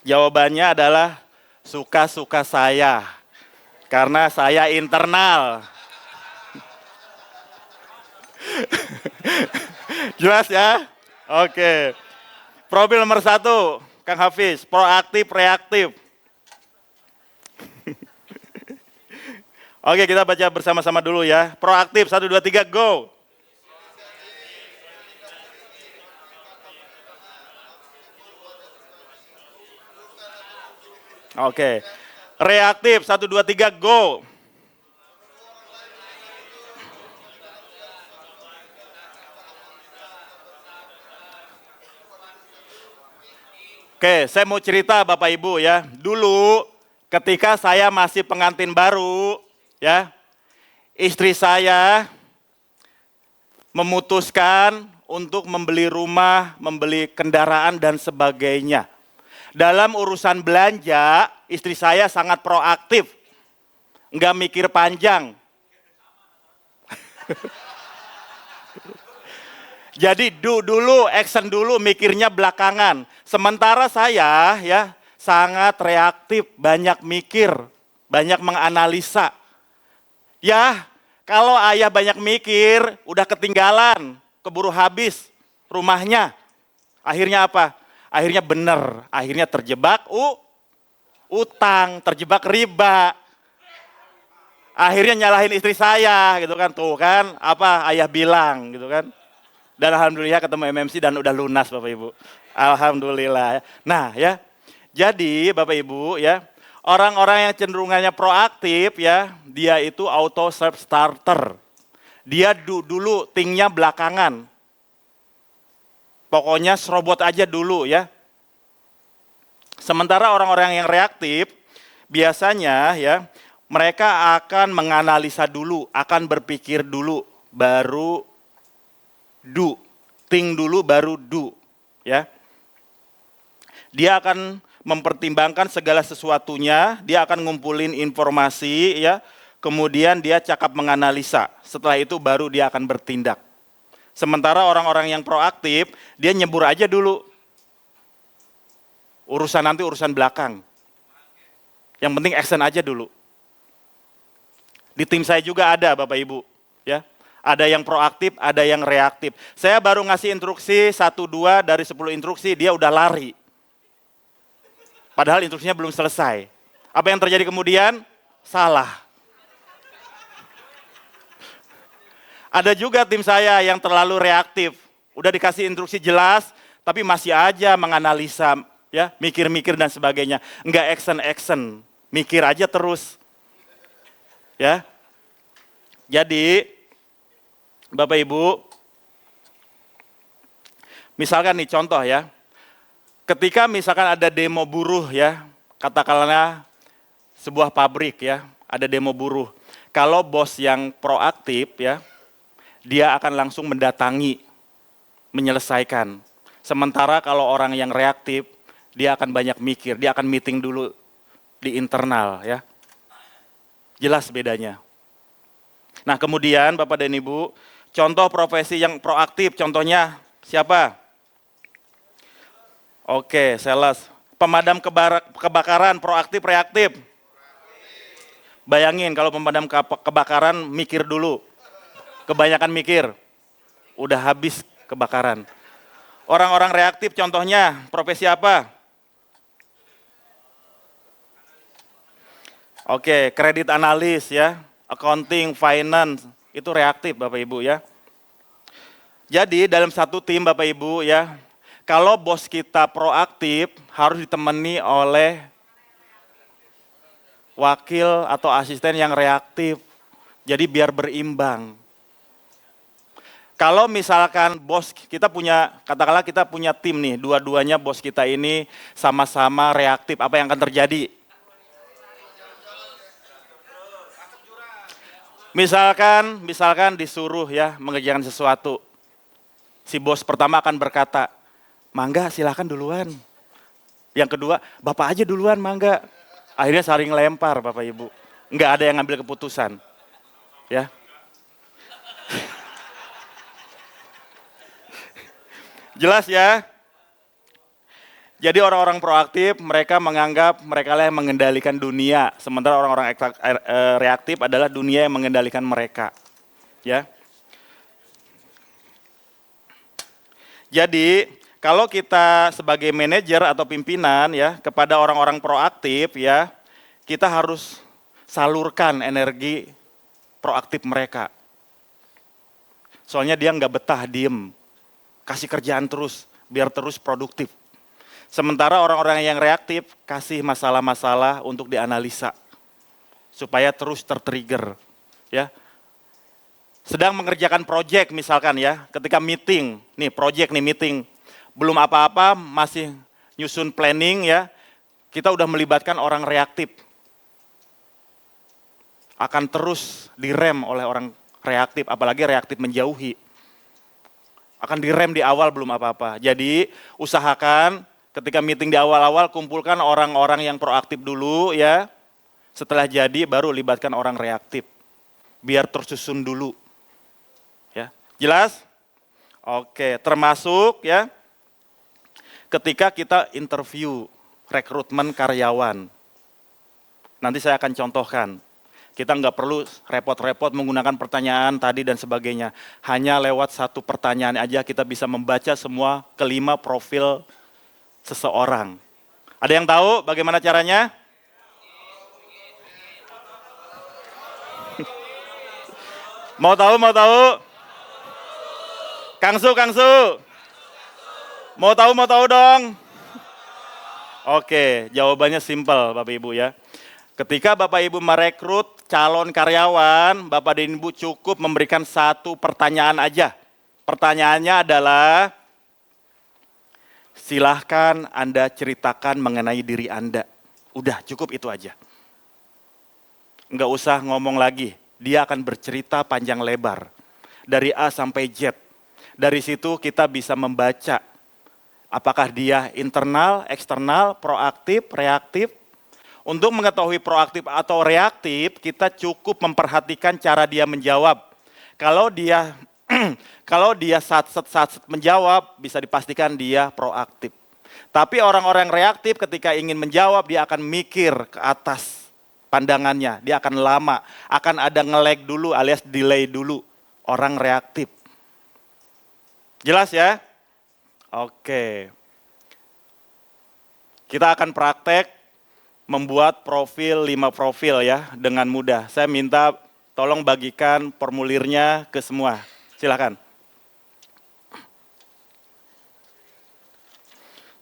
Jawabannya adalah suka-suka saya. Karena saya internal. Jelas ya? Oke. Profil nomor 1, Kang Hafiz, proaktif, reaktif. Oke, kita baca bersama-sama dulu ya. Proaktif, 1, 2, 3, go. Oke. Reaktif, 1, 2, 3, go. Oke, saya mau cerita Bapak Ibu ya. Dulu ketika saya masih pengantin baru ya, istri saya memutuskan untuk membeli rumah, membeli kendaraan dan sebagainya. Dalam urusan belanja, istri saya sangat proaktif. Nggak mikir panjang. Jadi dulu, action dulu, mikirnya belakangan. Sementara saya ya sangat reaktif, banyak mikir, banyak menganalisa. Ya, kalau ayah banyak mikir, udah ketinggalan, keburu habis rumahnya. Akhirnya apa? Akhirnya bener, akhirnya terjebak utang, terjebak riba. Akhirnya nyalahin istri saya gitu kan, tuh kan, apa ayah bilang gitu kan. Dan alhamdulillah ketemu MMC dan udah lunas Bapak Ibu. Alhamdulillah. Nah ya, jadi Bapak Ibu ya, orang-orang yang cenderungannya proaktif ya, dia itu auto self starter. Dia dulu tingnya belakangan. Pokoknya serobot aja dulu ya. Sementara orang-orang yang reaktif, biasanya ya, mereka akan menganalisa dulu, akan berpikir dulu, baru do, think dulu baru do, ya. Dia akan mempertimbangkan segala sesuatunya, dia akan ngumpulin informasi, ya. Kemudian dia cakap menganalisa. Setelah itu baru dia akan bertindak. Sementara orang-orang yang proaktif, dia nyebur aja dulu. Urusan nanti urusan belakang. Yang penting action aja dulu. Di tim saya juga ada Bapak Ibu, ya. Ada yang proaktif, ada yang reaktif. Saya baru ngasih instruksi 1-2 dari 10 instruksi, dia udah lari. Padahal instruksinya belum selesai. Apa yang terjadi kemudian? Salah. Ada juga tim saya yang terlalu reaktif. Udah dikasih instruksi jelas, tapi masih aja menganalisa, ya, mikir-mikir dan sebagainya. Enggak action, mikir aja terus. Ya. Jadi Bapak Ibu, misalkan nih contoh ya, ketika misalkan ada demo buruh ya, katakanlah sebuah pabrik ya, ada demo buruh. Kalau bos yang proaktif ya, dia akan langsung mendatangi, menyelesaikan. Sementara kalau orang yang reaktif, dia akan banyak mikir, dia akan meeting dulu di internal ya. Jelas bedanya. Nah kemudian Bapak dan Ibu, contoh profesi yang proaktif, contohnya siapa? Oke, sales. Pemadam kebakaran, proaktif, reaktif? Bayangin kalau pemadam kebakaran mikir dulu. Kebanyakan mikir, udah habis kebakaran. Orang-orang reaktif contohnya, profesi apa? Oke, kredit analis ya, accounting, finance, itu reaktif Bapak Ibu ya. Jadi dalam satu tim Bapak Ibu ya, kalau bos kita proaktif harus ditemani oleh wakil atau asisten yang reaktif. Jadi biar berimbang. Kalau misalkan bos kita punya, katakanlah kita punya tim nih, dua-duanya bos kita ini sama-sama reaktif, apa yang akan terjadi? Misalkan disuruh ya mengerjakan sesuatu. Si bos pertama akan berkata, "Mangga silahkan duluan." Yang kedua, "Bapak aja duluan mangga." Akhirnya saling lempar Bapak Ibu. Enggak ada yang ngambil keputusan. Ya. Jelas ya? Jadi orang-orang proaktif mereka menganggap mereka lah yang mengendalikan dunia, sementara orang-orang reaktif adalah dunia yang mengendalikan mereka. Ya. Jadi kalau kita sebagai manajer atau pimpinan ya kepada orang-orang proaktif ya, kita harus salurkan energi proaktif mereka. Soalnya dia nggak betah diem, kasih kerjaan terus, biar terus produktif. Sementara orang-orang yang reaktif kasih masalah-masalah untuk dianalisa supaya terus tertrigger, ya. Sedang mengerjakan proyek misalkan ya, ketika meeting, nih proyek nih meeting, belum apa-apa masih nyusun planning ya, kita udah melibatkan orang reaktif. Akan terus direm oleh orang reaktif, apalagi reaktif menjauhi. Akan direm di awal belum apa-apa. Jadi usahakan ketika meeting di awal-awal kumpulkan orang-orang yang proaktif dulu ya. Setelah jadi baru libatkan orang reaktif. Biar tersusun dulu. Ya. Jelas? Oke, termasuk ya ketika kita interview rekrutmen karyawan. Nanti saya akan contohkan. Kita nggak perlu repot-repot menggunakan pertanyaan tadi dan sebagainya. Hanya lewat satu pertanyaan aja kita bisa membaca semua kelima profil seseorang. Ada yang tahu bagaimana caranya? Mau tahu, mau tahu? Kangsu. Mau tahu dong? Oke, jawabannya simpel Bapak Ibu ya. Ketika Bapak Ibu merekrut calon karyawan, Bapak dan Ibu cukup memberikan satu pertanyaan aja. Pertanyaannya adalah, silahkan Anda ceritakan mengenai diri Anda. Udah cukup itu aja. Enggak usah ngomong lagi, dia akan bercerita panjang lebar. Dari A sampai Z. Dari situ kita bisa membaca apakah dia internal, eksternal, proaktif, reaktif. Untuk mengetahui proaktif atau reaktif, kita cukup memperhatikan cara dia menjawab. Kalau dia satset menjawab, bisa dipastikan dia proaktif. Tapi orang-orang reaktif ketika ingin menjawab, dia akan mikir ke atas pandangannya. Dia akan lama, akan ada nge-lag dulu alias delay dulu. Orang reaktif. Jelas ya? Oke. Kita akan praktek membuat profil 5 profil ya dengan mudah. Saya minta tolong bagikan formulirnya ke semua. Silakan.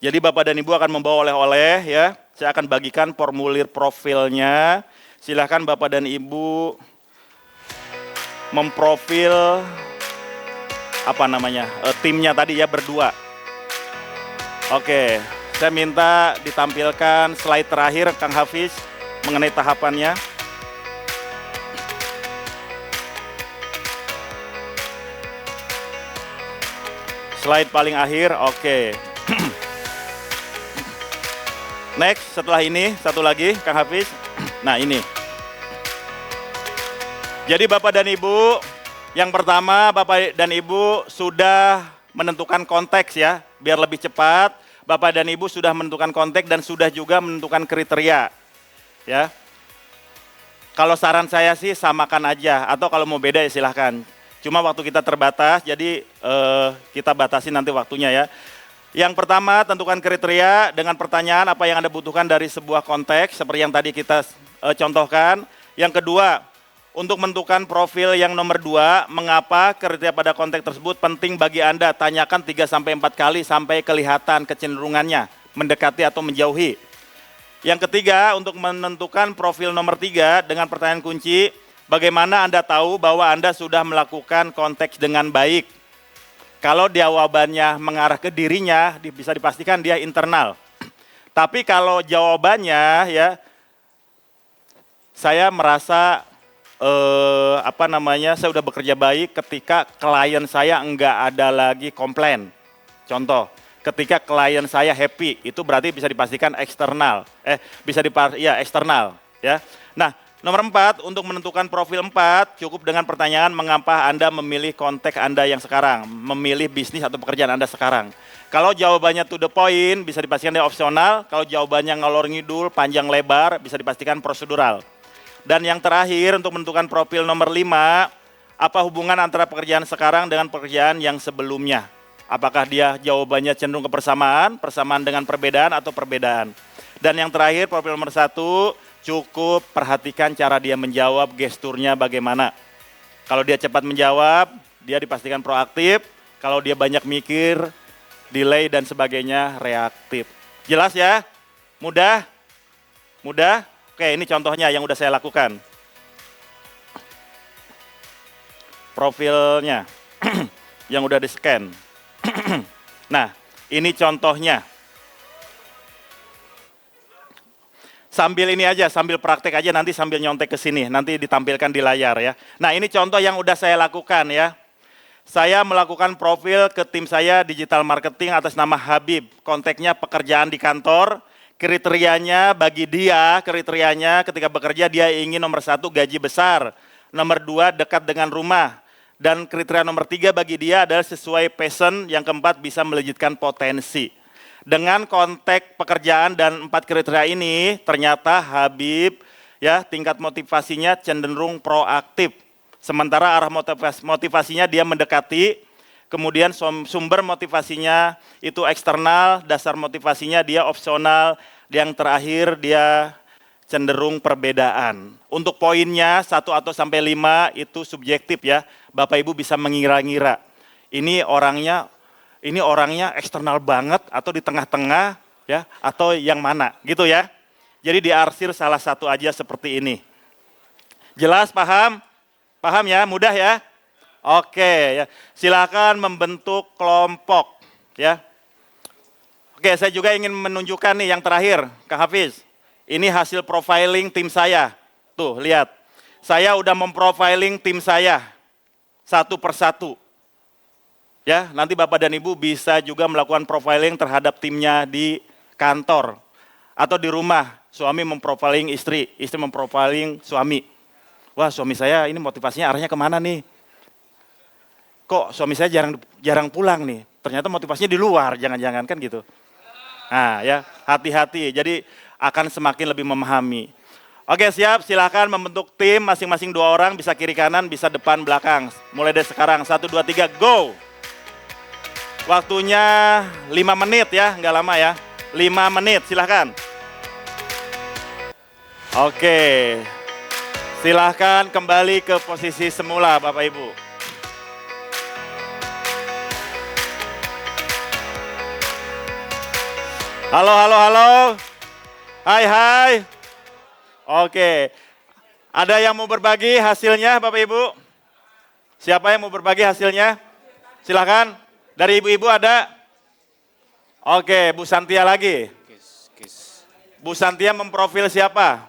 Jadi Bapak dan Ibu akan membawa oleh-oleh ya. Saya akan bagikan formulir profilnya. Silakan Bapak dan Ibu memprofil timnya tadi ya berdua. Oke. Saya minta ditampilkan slide terakhir Kang Hafiz mengenai tahapannya. Slide paling akhir, oke. Next, setelah ini satu lagi Kang Hafiz. Nah ini. Jadi Bapak dan Ibu, yang pertama Bapak dan Ibu sudah menentukan konteks ya, biar lebih cepat. Bapak dan Ibu sudah menentukan konteks dan sudah juga menentukan kriteria. Ya. Kalau saran saya sih samakan aja, atau kalau mau beda ya silahkan. Cuma waktu kita terbatas, jadi kita batasi nanti waktunya ya. Yang pertama tentukan kriteria dengan pertanyaan apa yang Anda butuhkan dari sebuah konteks, seperti yang tadi kita contohkan. Yang kedua, untuk menentukan profil yang nomor 2, mengapa kriteria pada konteks tersebut penting bagi Anda? Tanyakan 3-4 kali sampai kelihatan kecenderungannya, mendekati atau menjauhi. Yang ketiga, untuk menentukan profil nomor 3 dengan pertanyaan kunci, bagaimana Anda tahu bahwa Anda sudah melakukan konteks dengan baik? Kalau jawabannya mengarah ke dirinya, bisa dipastikan dia internal. Tapi kalau jawabannya ya, saya merasa saya udah bekerja baik ketika klien saya enggak ada lagi komplain. Contoh, ketika klien saya happy, itu berarti bisa dipastikan eksternal. Eksternal ya. Nah, Nomor 4, untuk menentukan profil 4, cukup dengan pertanyaan mengapa Anda memilih konteks Anda yang sekarang, memilih bisnis atau pekerjaan Anda sekarang. Kalau jawabannya to the point, bisa dipastikan dia opsional. Kalau jawabannya ngalor ngidul, panjang lebar, bisa dipastikan prosedural. Dan yang terakhir, untuk menentukan profil nomor 5, apa hubungan antara pekerjaan sekarang dengan pekerjaan yang sebelumnya? Apakah dia jawabannya cenderung ke persamaan, persamaan dengan perbedaan atau perbedaan? Dan yang terakhir, profil nomor 1, cukup perhatikan cara dia menjawab, gesturnya bagaimana. Kalau dia cepat menjawab, dia dipastikan proaktif. Kalau dia banyak mikir, delay dan sebagainya, reaktif. Jelas ya? Mudah? Mudah? Oke, ini contohnya yang udah saya lakukan. Profilnya yang udah di-scan. Nah, ini contohnya. Sambil ini aja, sambil praktek aja, nanti sambil nyontek ke sini, nanti ditampilkan di layar ya. Nah, ini contoh yang udah saya lakukan ya. Saya melakukan profil ke tim saya digital marketing atas nama Habib. Konteksnya pekerjaan di kantor, kriterianya bagi dia, kriterianya ketika bekerja dia ingin nomor 1 gaji besar, nomor 2 dekat dengan rumah, dan kriteria nomor 3 bagi dia adalah sesuai passion, yang keempat bisa melejitkan potensi. Dengan konteks pekerjaan dan 4 kriteria ini, ternyata Habib ya tingkat motivasinya cenderung proaktif. Sementara arah motivasinya dia mendekati, kemudian sumber motivasinya itu eksternal, dasar motivasinya dia opsional, yang terakhir dia cenderung perbedaan. Untuk poinnya 1 atau sampai 5 itu subjektif ya, Bapak Ibu bisa mengira-ngira. Ini orangnya eksternal banget atau di tengah-tengah ya, atau yang mana gitu ya. Jadi diarsir salah satu aja seperti ini. Jelas, paham? Paham ya, mudah ya? Oke ya. Silakan membentuk kelompok ya. Oke, saya juga ingin menunjukkan nih yang terakhir, Kak Hafiz. Ini hasil profiling tim saya. Tuh, lihat. Saya udah memprofiling tim saya satu persatu. Ya, nanti Bapak dan Ibu bisa juga melakukan profiling terhadap timnya di kantor atau di rumah. Suami memprofiling istri, istri memprofiling suami. Wah, suami saya ini motivasinya arahnya kemana nih? Kok suami saya jarang pulang nih? Ternyata motivasinya di luar, jangan-jangan kan gitu. Nah ya, hati-hati. Jadi akan semakin lebih memahami. Oke, siap, silakan membentuk tim masing-masing 2 orang, bisa kiri kanan, bisa depan belakang. Mulai dari sekarang, 1, 2, 3, go! Waktunya 5 menit ya, nggak lama ya. 5 menit, silahkan. Oke, silahkan kembali ke posisi semula Bapak Ibu. Halo, halo, halo. Hai, hai. Oke, ada yang mau berbagi hasilnya Bapak Ibu? Siapa yang mau berbagi hasilnya? Silahkan. Dari ibu-ibu ada? Oke, Bu Santia lagi. Bu Santia memprofil siapa?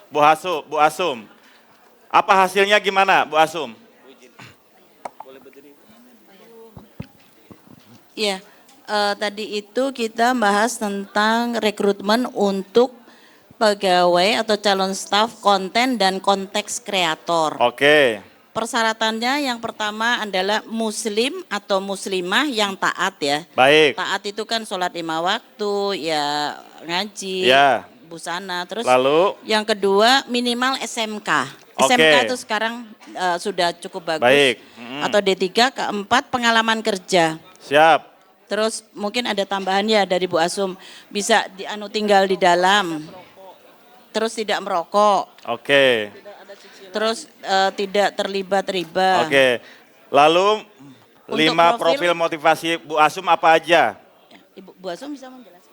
Bu Asum. Apa hasilnya gimana, Bu Asum? Iya, tadi itu kita bahas tentang rekrutmen untuk pegawai atau calon staf konten dan konteks kreator. Oke. Persyaratannya yang pertama adalah muslim atau muslimah yang taat ya. Baik. Taat itu kan sholat 5 waktu, ya ngaji, Ya. busana. Terus Lalu? yang kedua minimal SMK. Oke. SMK itu sekarang sudah cukup bagus. Baik. Atau D3, keempat pengalaman kerja. Siap. Terus mungkin ada tambahan ya dari Bu Asum, bisa tinggal di dalam. Terus tidak merokok. Oke. Terus tidak terlibat riba. Oke. Lalu Untuk 5 profil profil motivasi Bu Asum apa aja? Ibu Bu Asum bisa menjelaskan?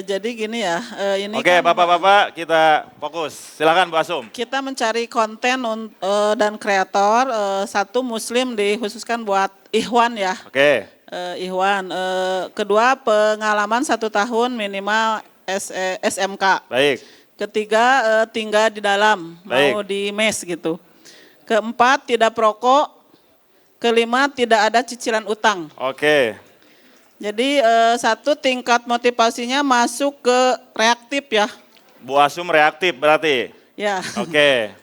Jadi gini ya, ini Oke, kan Bapak-bapak kita fokus. Silakan Bu Asum. kita mencari konten dan kreator, satu muslim dikhususkan buat Ikhwan ya. Oke. Ikhwan. Kedua pengalaman 1 tahun minimal SMK. Baik. Ketiga tinggal di dalam, Baik. mau di mes gitu. Keempat tidak perokok. Kelima tidak ada cicilan utang. Oke. Jadi satu tingkat motivasinya masuk ke reaktif ya. Bu Asum reaktif berarti. Ya. Oke.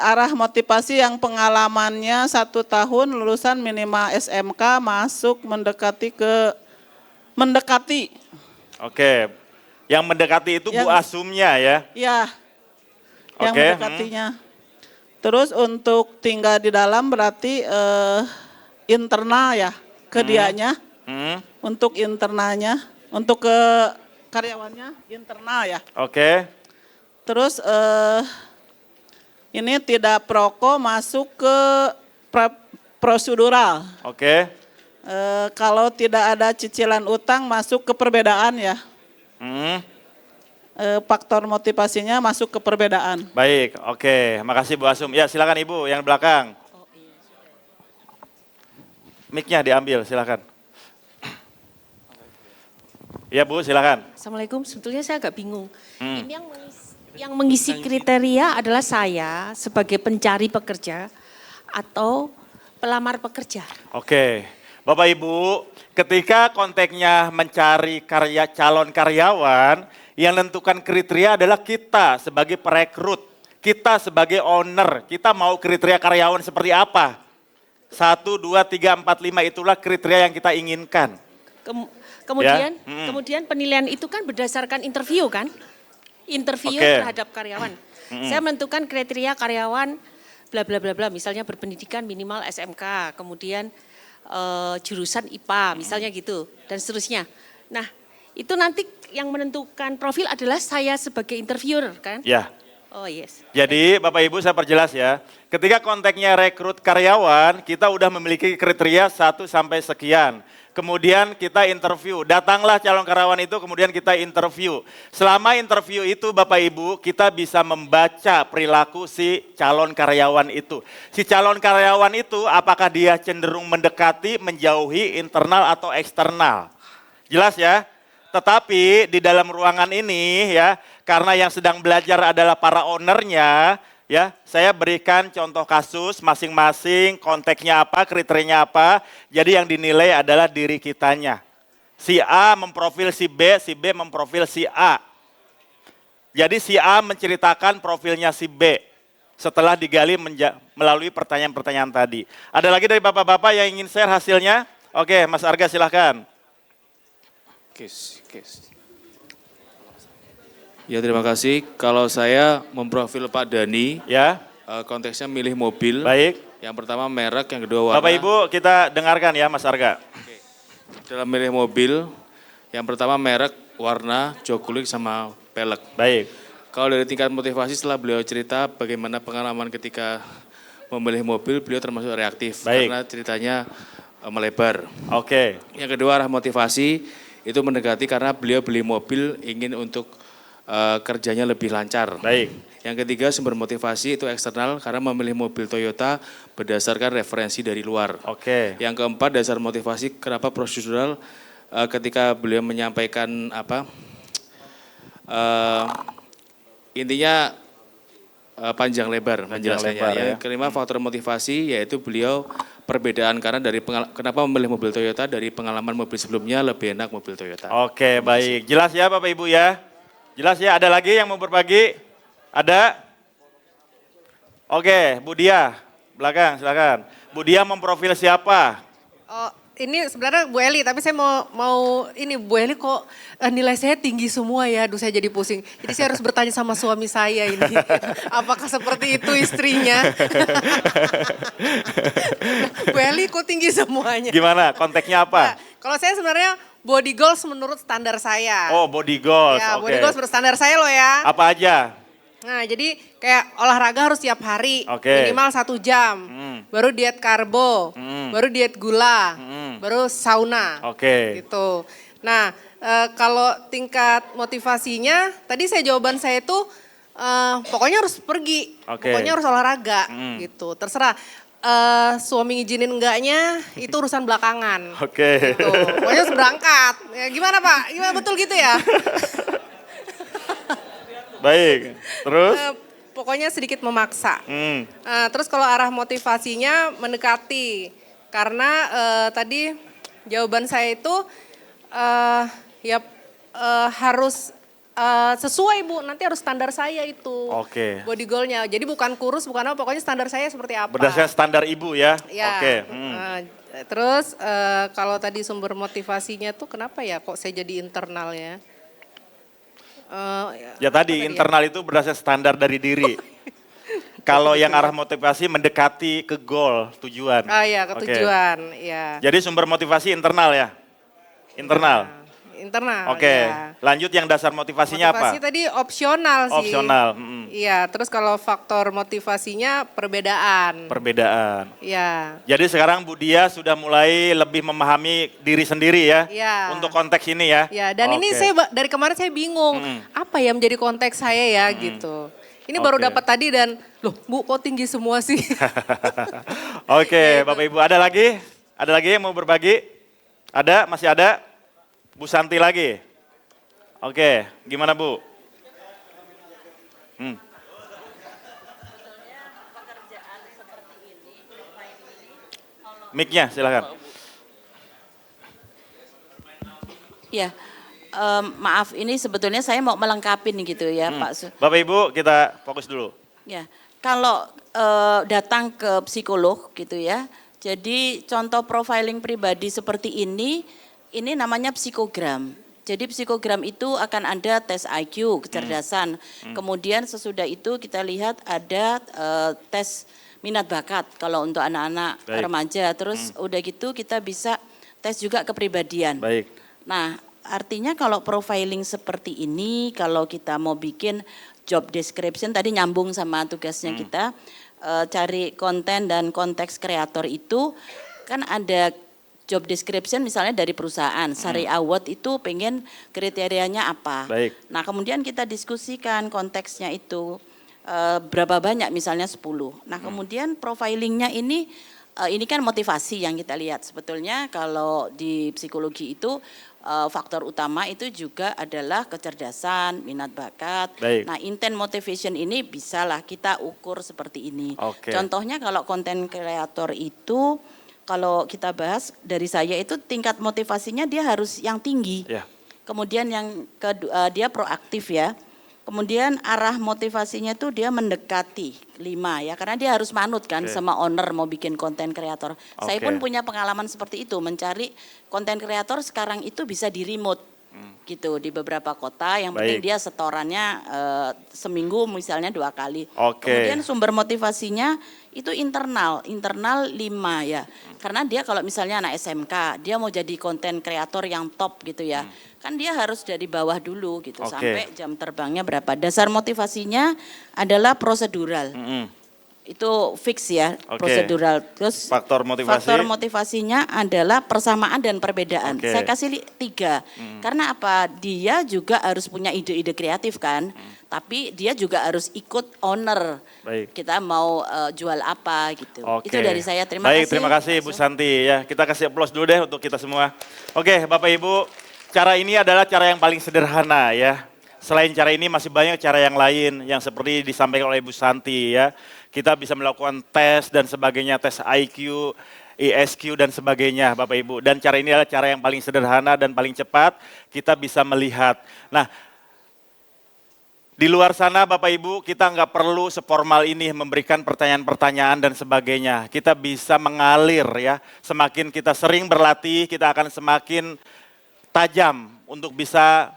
Arah motivasi yang pengalamannya 1 tahun lulusan minimal SMK masuk mendekati. Oke. Yang mendekati itu Bu Asumnya ya. Ya. Yang Oke, mendekatinya. Terus untuk tinggal di dalam berarti internal ya ke dianya. Untuk internalnya, untuk ke karyawannya internal ya. Oke. Terus ini tidak perokok masuk ke prosedural. Oke. Kalau tidak ada cicilan utang masuk ke perbedaan ya. Faktor motivasinya masuk ke perbedaan. Baik, oke. Makasih Bu Asum. Ya silakan Ibu yang belakang. Mic-nya diambil, silakan. Ya Bu, silakan. Assalamualaikum, sebetulnya saya agak bingung. Ini yang mengisi kriteria adalah saya sebagai pencari pekerja atau pelamar pekerja. Oke, Bapak Ibu, ketika konteksnya mencari calon karyawan, yang menentukan kriteria adalah kita sebagai perekrut, kita sebagai owner, kita mau kriteria karyawan seperti apa. 1, 2, 3, 4, 5 itulah kriteria yang kita inginkan. Kemudian penilaian itu kan berdasarkan interview kan? Interview terhadap karyawan. Saya menentukan kriteria karyawan bla bla bla bla, misalnya berpendidikan minimal SMK, kemudian jurusan IPA, misalnya gitu, dan seterusnya. Nah, itu nanti yang menentukan profil adalah saya sebagai interviewer kan? Ya. Oh yes. Jadi Bapak Ibu saya perjelas ya, ketika konteksnya rekrut karyawan, kita udah memiliki kriteria 1 sampai sekian. Kemudian kita interview, datanglah calon karyawan itu kemudian kita interview. Selama interview itu Bapak Ibu kita bisa membaca perilaku si calon karyawan itu. Si calon karyawan itu apakah dia cenderung mendekati, menjauhi, internal atau eksternal. Jelas ya? Tetapi di dalam ruangan ini ya, karena yang sedang belajar adalah para ownernya, ya, saya berikan contoh kasus masing-masing, konteksnya apa, kriterianya apa. Jadi yang dinilai adalah diri kitanya. Si A memprofil si B memprofil si A. Jadi si A menceritakan profilnya si B setelah digali melalui pertanyaan-pertanyaan tadi. Ada lagi dari bapak-bapak yang ingin share hasilnya? Oke, Mas Arga silahkan. Ya terima kasih. Kalau saya memprofil Pak Dani, ya konteksnya milih mobil. Baik. Yang pertama merek, yang kedua warna. Bapak Ibu kita dengarkan ya Mas Arga. Oke. Dalam milih mobil, yang pertama merek, warna, jok kulit sama pelek. Baik. Kalau dari tingkat motivasi setelah beliau cerita bagaimana pengalaman ketika memilih mobil, beliau termasuk reaktif. Baik. Karena ceritanya melebar. Oke. Yang kedua arah motivasi itu mendekati karena beliau beli mobil ingin untuk kerjanya lebih lancar. Baik. Yang ketiga sumber motivasi itu eksternal karena memilih mobil Toyota berdasarkan referensi dari luar. Oke. Yang keempat dasar motivasi kenapa prosedural ketika beliau menyampaikan intinya panjang lebar penjelasannya. Yang kelima faktor motivasi yaitu beliau perbedaan karena dari kenapa memilih mobil Toyota dari pengalaman mobil sebelumnya lebih enak mobil Toyota. Oke, baik. Jelas ya Bapak Ibu ya? Jelas ya, ada lagi yang mau berbagi? Ada? Oke, Bu Dia, belakang silakan. Bu Dia memprofil siapa? Oh, ini sebenarnya Bu Eli, tapi saya mau ini Bu Eli kok nilai saya tinggi semua ya, aduh saya jadi pusing. Jadi saya harus bertanya sama suami saya ini, apakah seperti itu istrinya? Bu Eli kok tinggi semuanya? Gimana, konteksnya apa? Nah, kalau saya sebenarnya body goals menurut standar saya. Oh, body goals. Ya, oke. body goals menurut standar saya loh ya. Apa aja? Nah, jadi kayak olahraga harus tiap hari, Oke. minimal 1 jam. Baru diet karbo, baru diet gula, baru sauna. Oke. Gitu. Nah, kalau tingkat motivasinya, tadi jawaban saya itu pokoknya harus pergi, Oke. pokoknya harus olahraga gitu. Terserah suami ngizinin enggaknya itu urusan belakangan. Oke. Gitu. Pokoknya harus berangkat. Ya, gimana Pak? Gimana betul gitu ya? Baik, terus? Pokoknya sedikit memaksa. Terus kalau arah motivasinya mendekati, karena tadi Jawaban saya itu ya harus sesuai Bu, nanti harus standar saya itu. Oke. Body goalnya. Jadi bukan kurus, bukan apa, pokoknya standar saya seperti apa. Berdasarkan standar Ibu ya. Ya. Oke. Terus kalau tadi sumber motivasinya tuh kenapa ya kok saya jadi internal ya? Ya tadi internal itu berdasarkan standar dari diri. Kalau yang arah motivasi mendekati ke goal, tujuan. Iya, ke tujuan. Ya. Jadi sumber motivasi internal ya? Internal? Internal. Oke, Ya. lanjut yang dasar motivasinya Motivasi apa? tadi opsional sih. Opsional. Iya, terus kalau faktor motivasinya perbedaan. Perbedaan. Iya. Jadi sekarang Bu Dia sudah mulai lebih memahami diri sendiri ya? Iya. Untuk konteks ini ya? Ya, dan ini saya dari kemarin saya bingung, apa ya menjadi konteks saya ya gitu. Ini baru dapat tadi dan, loh Bu kok tinggi semua sih? Oke, Bapak Ibu ada lagi? Ada lagi yang mau berbagi? Ada? Masih ada? Bu Santi lagi? Oke, gimana Bu? Mic-nya silakan. Ya, maaf ini sebetulnya saya mau melengkapi nih gitu ya Pak Bapak Ibu kita fokus dulu. Ya, kalau datang ke psikolog gitu ya, jadi contoh profiling pribadi seperti ini namanya psikogram. Jadi psikogram itu akan ada tes IQ, kecerdasan. Kemudian sesudah itu kita lihat ada tes minat bakat kalau untuk anak-anak remaja. Terus udah gitu kita bisa tes juga kepribadian. Baik. Nah, artinya kalau profiling seperti ini, kalau kita mau bikin job description, tadi nyambung sama tugasnya kita, cari konten dan konteks kreator itu, kan ada job description misalnya dari perusahaan, Sari Award itu pengen kriterianya apa. Baik. Nah kemudian kita diskusikan konteksnya itu, berapa banyak misalnya 10. Nah kemudian profilingnya ini kan motivasi yang kita lihat. Sebetulnya kalau di psikologi itu faktor utama itu juga adalah kecerdasan, minat bakat. Baik. Nah intent motivation ini bisalah kita ukur seperti ini. Oke. Contohnya kalau konten kreator itu, kalau kita bahas dari saya itu tingkat motivasinya dia harus yang tinggi. Ya. Kemudian yang kedua dia proaktif ya. Kemudian arah motivasinya tuh dia mendekati 5 ya, karena dia harus manut kan sama owner mau bikin konten kreator. Saya pun punya pengalaman seperti itu, mencari konten kreator sekarang itu bisa di remote gitu di beberapa kota. Yang penting dia setorannya seminggu misalnya 2 kali. Kemudian sumber motivasinya itu internal 5 ya. Karena dia kalau misalnya anak SMK, dia mau jadi konten kreator yang top gitu ya. Kan dia harus dari bawah dulu gitu sampai jam terbangnya berapa. Dasar motivasinya adalah prosedural. Itu fix ya, prosedural. Terus faktor motivasinya adalah persamaan dan perbedaan. Saya kasih 3. Karena apa? Dia juga harus punya ide-ide kreatif kan. Tapi dia juga harus ikut owner. Kita mau jual apa gitu. Itu dari saya. Terima kasih. Baik, terima kasih Bu Santi ya. Kita kasih aplaus dulu deh untuk kita semua. Oke, Bapak Ibu, cara ini adalah cara yang paling sederhana ya. Selain cara ini masih banyak cara yang lain yang seperti disampaikan oleh Bu Santi ya. Kita bisa melakukan tes dan sebagainya, tes IQ, ISQ dan sebagainya Bapak Ibu. Dan cara ini adalah cara yang paling sederhana dan paling cepat kita bisa melihat. Nah, di luar sana Bapak Ibu kita nggak perlu seformal ini memberikan pertanyaan-pertanyaan dan sebagainya. Kita bisa mengalir ya. Semakin kita sering berlatih kita akan semakin tajam untuk bisa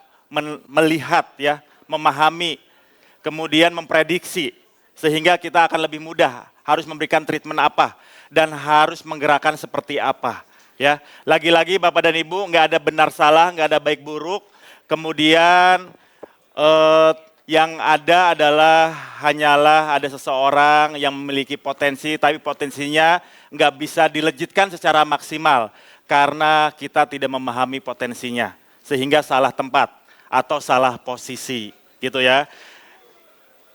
melihat ya, memahami, kemudian memprediksi. Sehingga kita akan lebih mudah harus memberikan treatment apa dan harus menggerakkan seperti apa. Ya, lagi-lagi Bapak dan Ibu nggak ada benar salah, nggak ada baik buruk. Kemudian yang ada adalah hanyalah ada seseorang yang memiliki potensi, tapi potensinya nggak bisa dilejitkan secara maksimal karena kita tidak memahami potensinya, sehingga salah tempat atau salah posisi, gitu ya.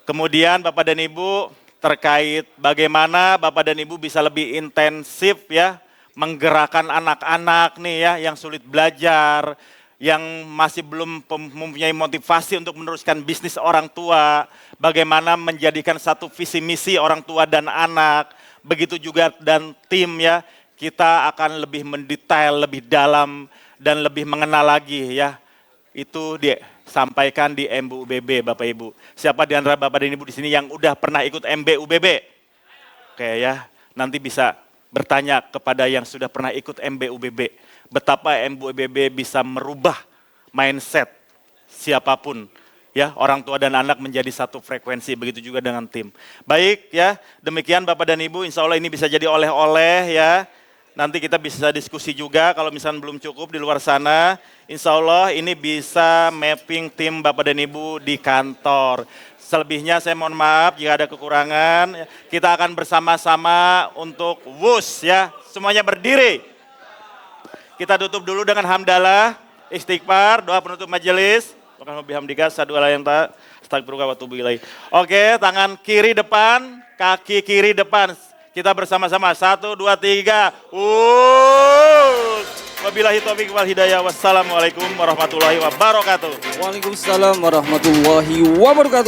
Kemudian Bapak dan Ibu terkait bagaimana Bapak dan Ibu bisa lebih intensif ya menggerakkan anak-anak nih ya yang sulit belajar, yang masih belum mempunyai motivasi untuk meneruskan bisnis orang tua, bagaimana menjadikan satu visi misi orang tua dan anak, begitu juga dan tim ya. kita akan lebih mendetail, lebih dalam, dan lebih mengenal lagi ya. Itu disampaikan di MBUBB Bapak Ibu. Siapa di antara Bapak dan Ibu di sini yang udah pernah ikut MBUBB? Oke ya, nanti bisa bertanya kepada yang sudah pernah ikut MBUBB. Betapa MBUBB bisa merubah mindset siapapun. Ya, orang tua dan anak menjadi satu frekuensi, begitu juga dengan tim. Baik ya, demikian Bapak dan Ibu, insya Allah ini bisa jadi oleh-oleh ya. Nanti kita bisa diskusi juga kalau misalnya belum cukup di luar sana. Insya Allah ini bisa mapping tim Bapak dan Ibu di kantor. Selebihnya saya mohon maaf jika ada kekurangan. Kita akan bersama-sama untuk WUS ya, semuanya berdiri. Kita tutup dulu dengan hamdalah, istighfar, doa penutup majelis. Oke, tangan kiri depan, kaki kiri depan. Kita bersama-sama, 1, 2, 3. Wabillahi taufiq wal hidayah. Wassalamualaikum warahmatullahi wabarakatuh. Waalaikumsalam warahmatullahi wabarakatuh.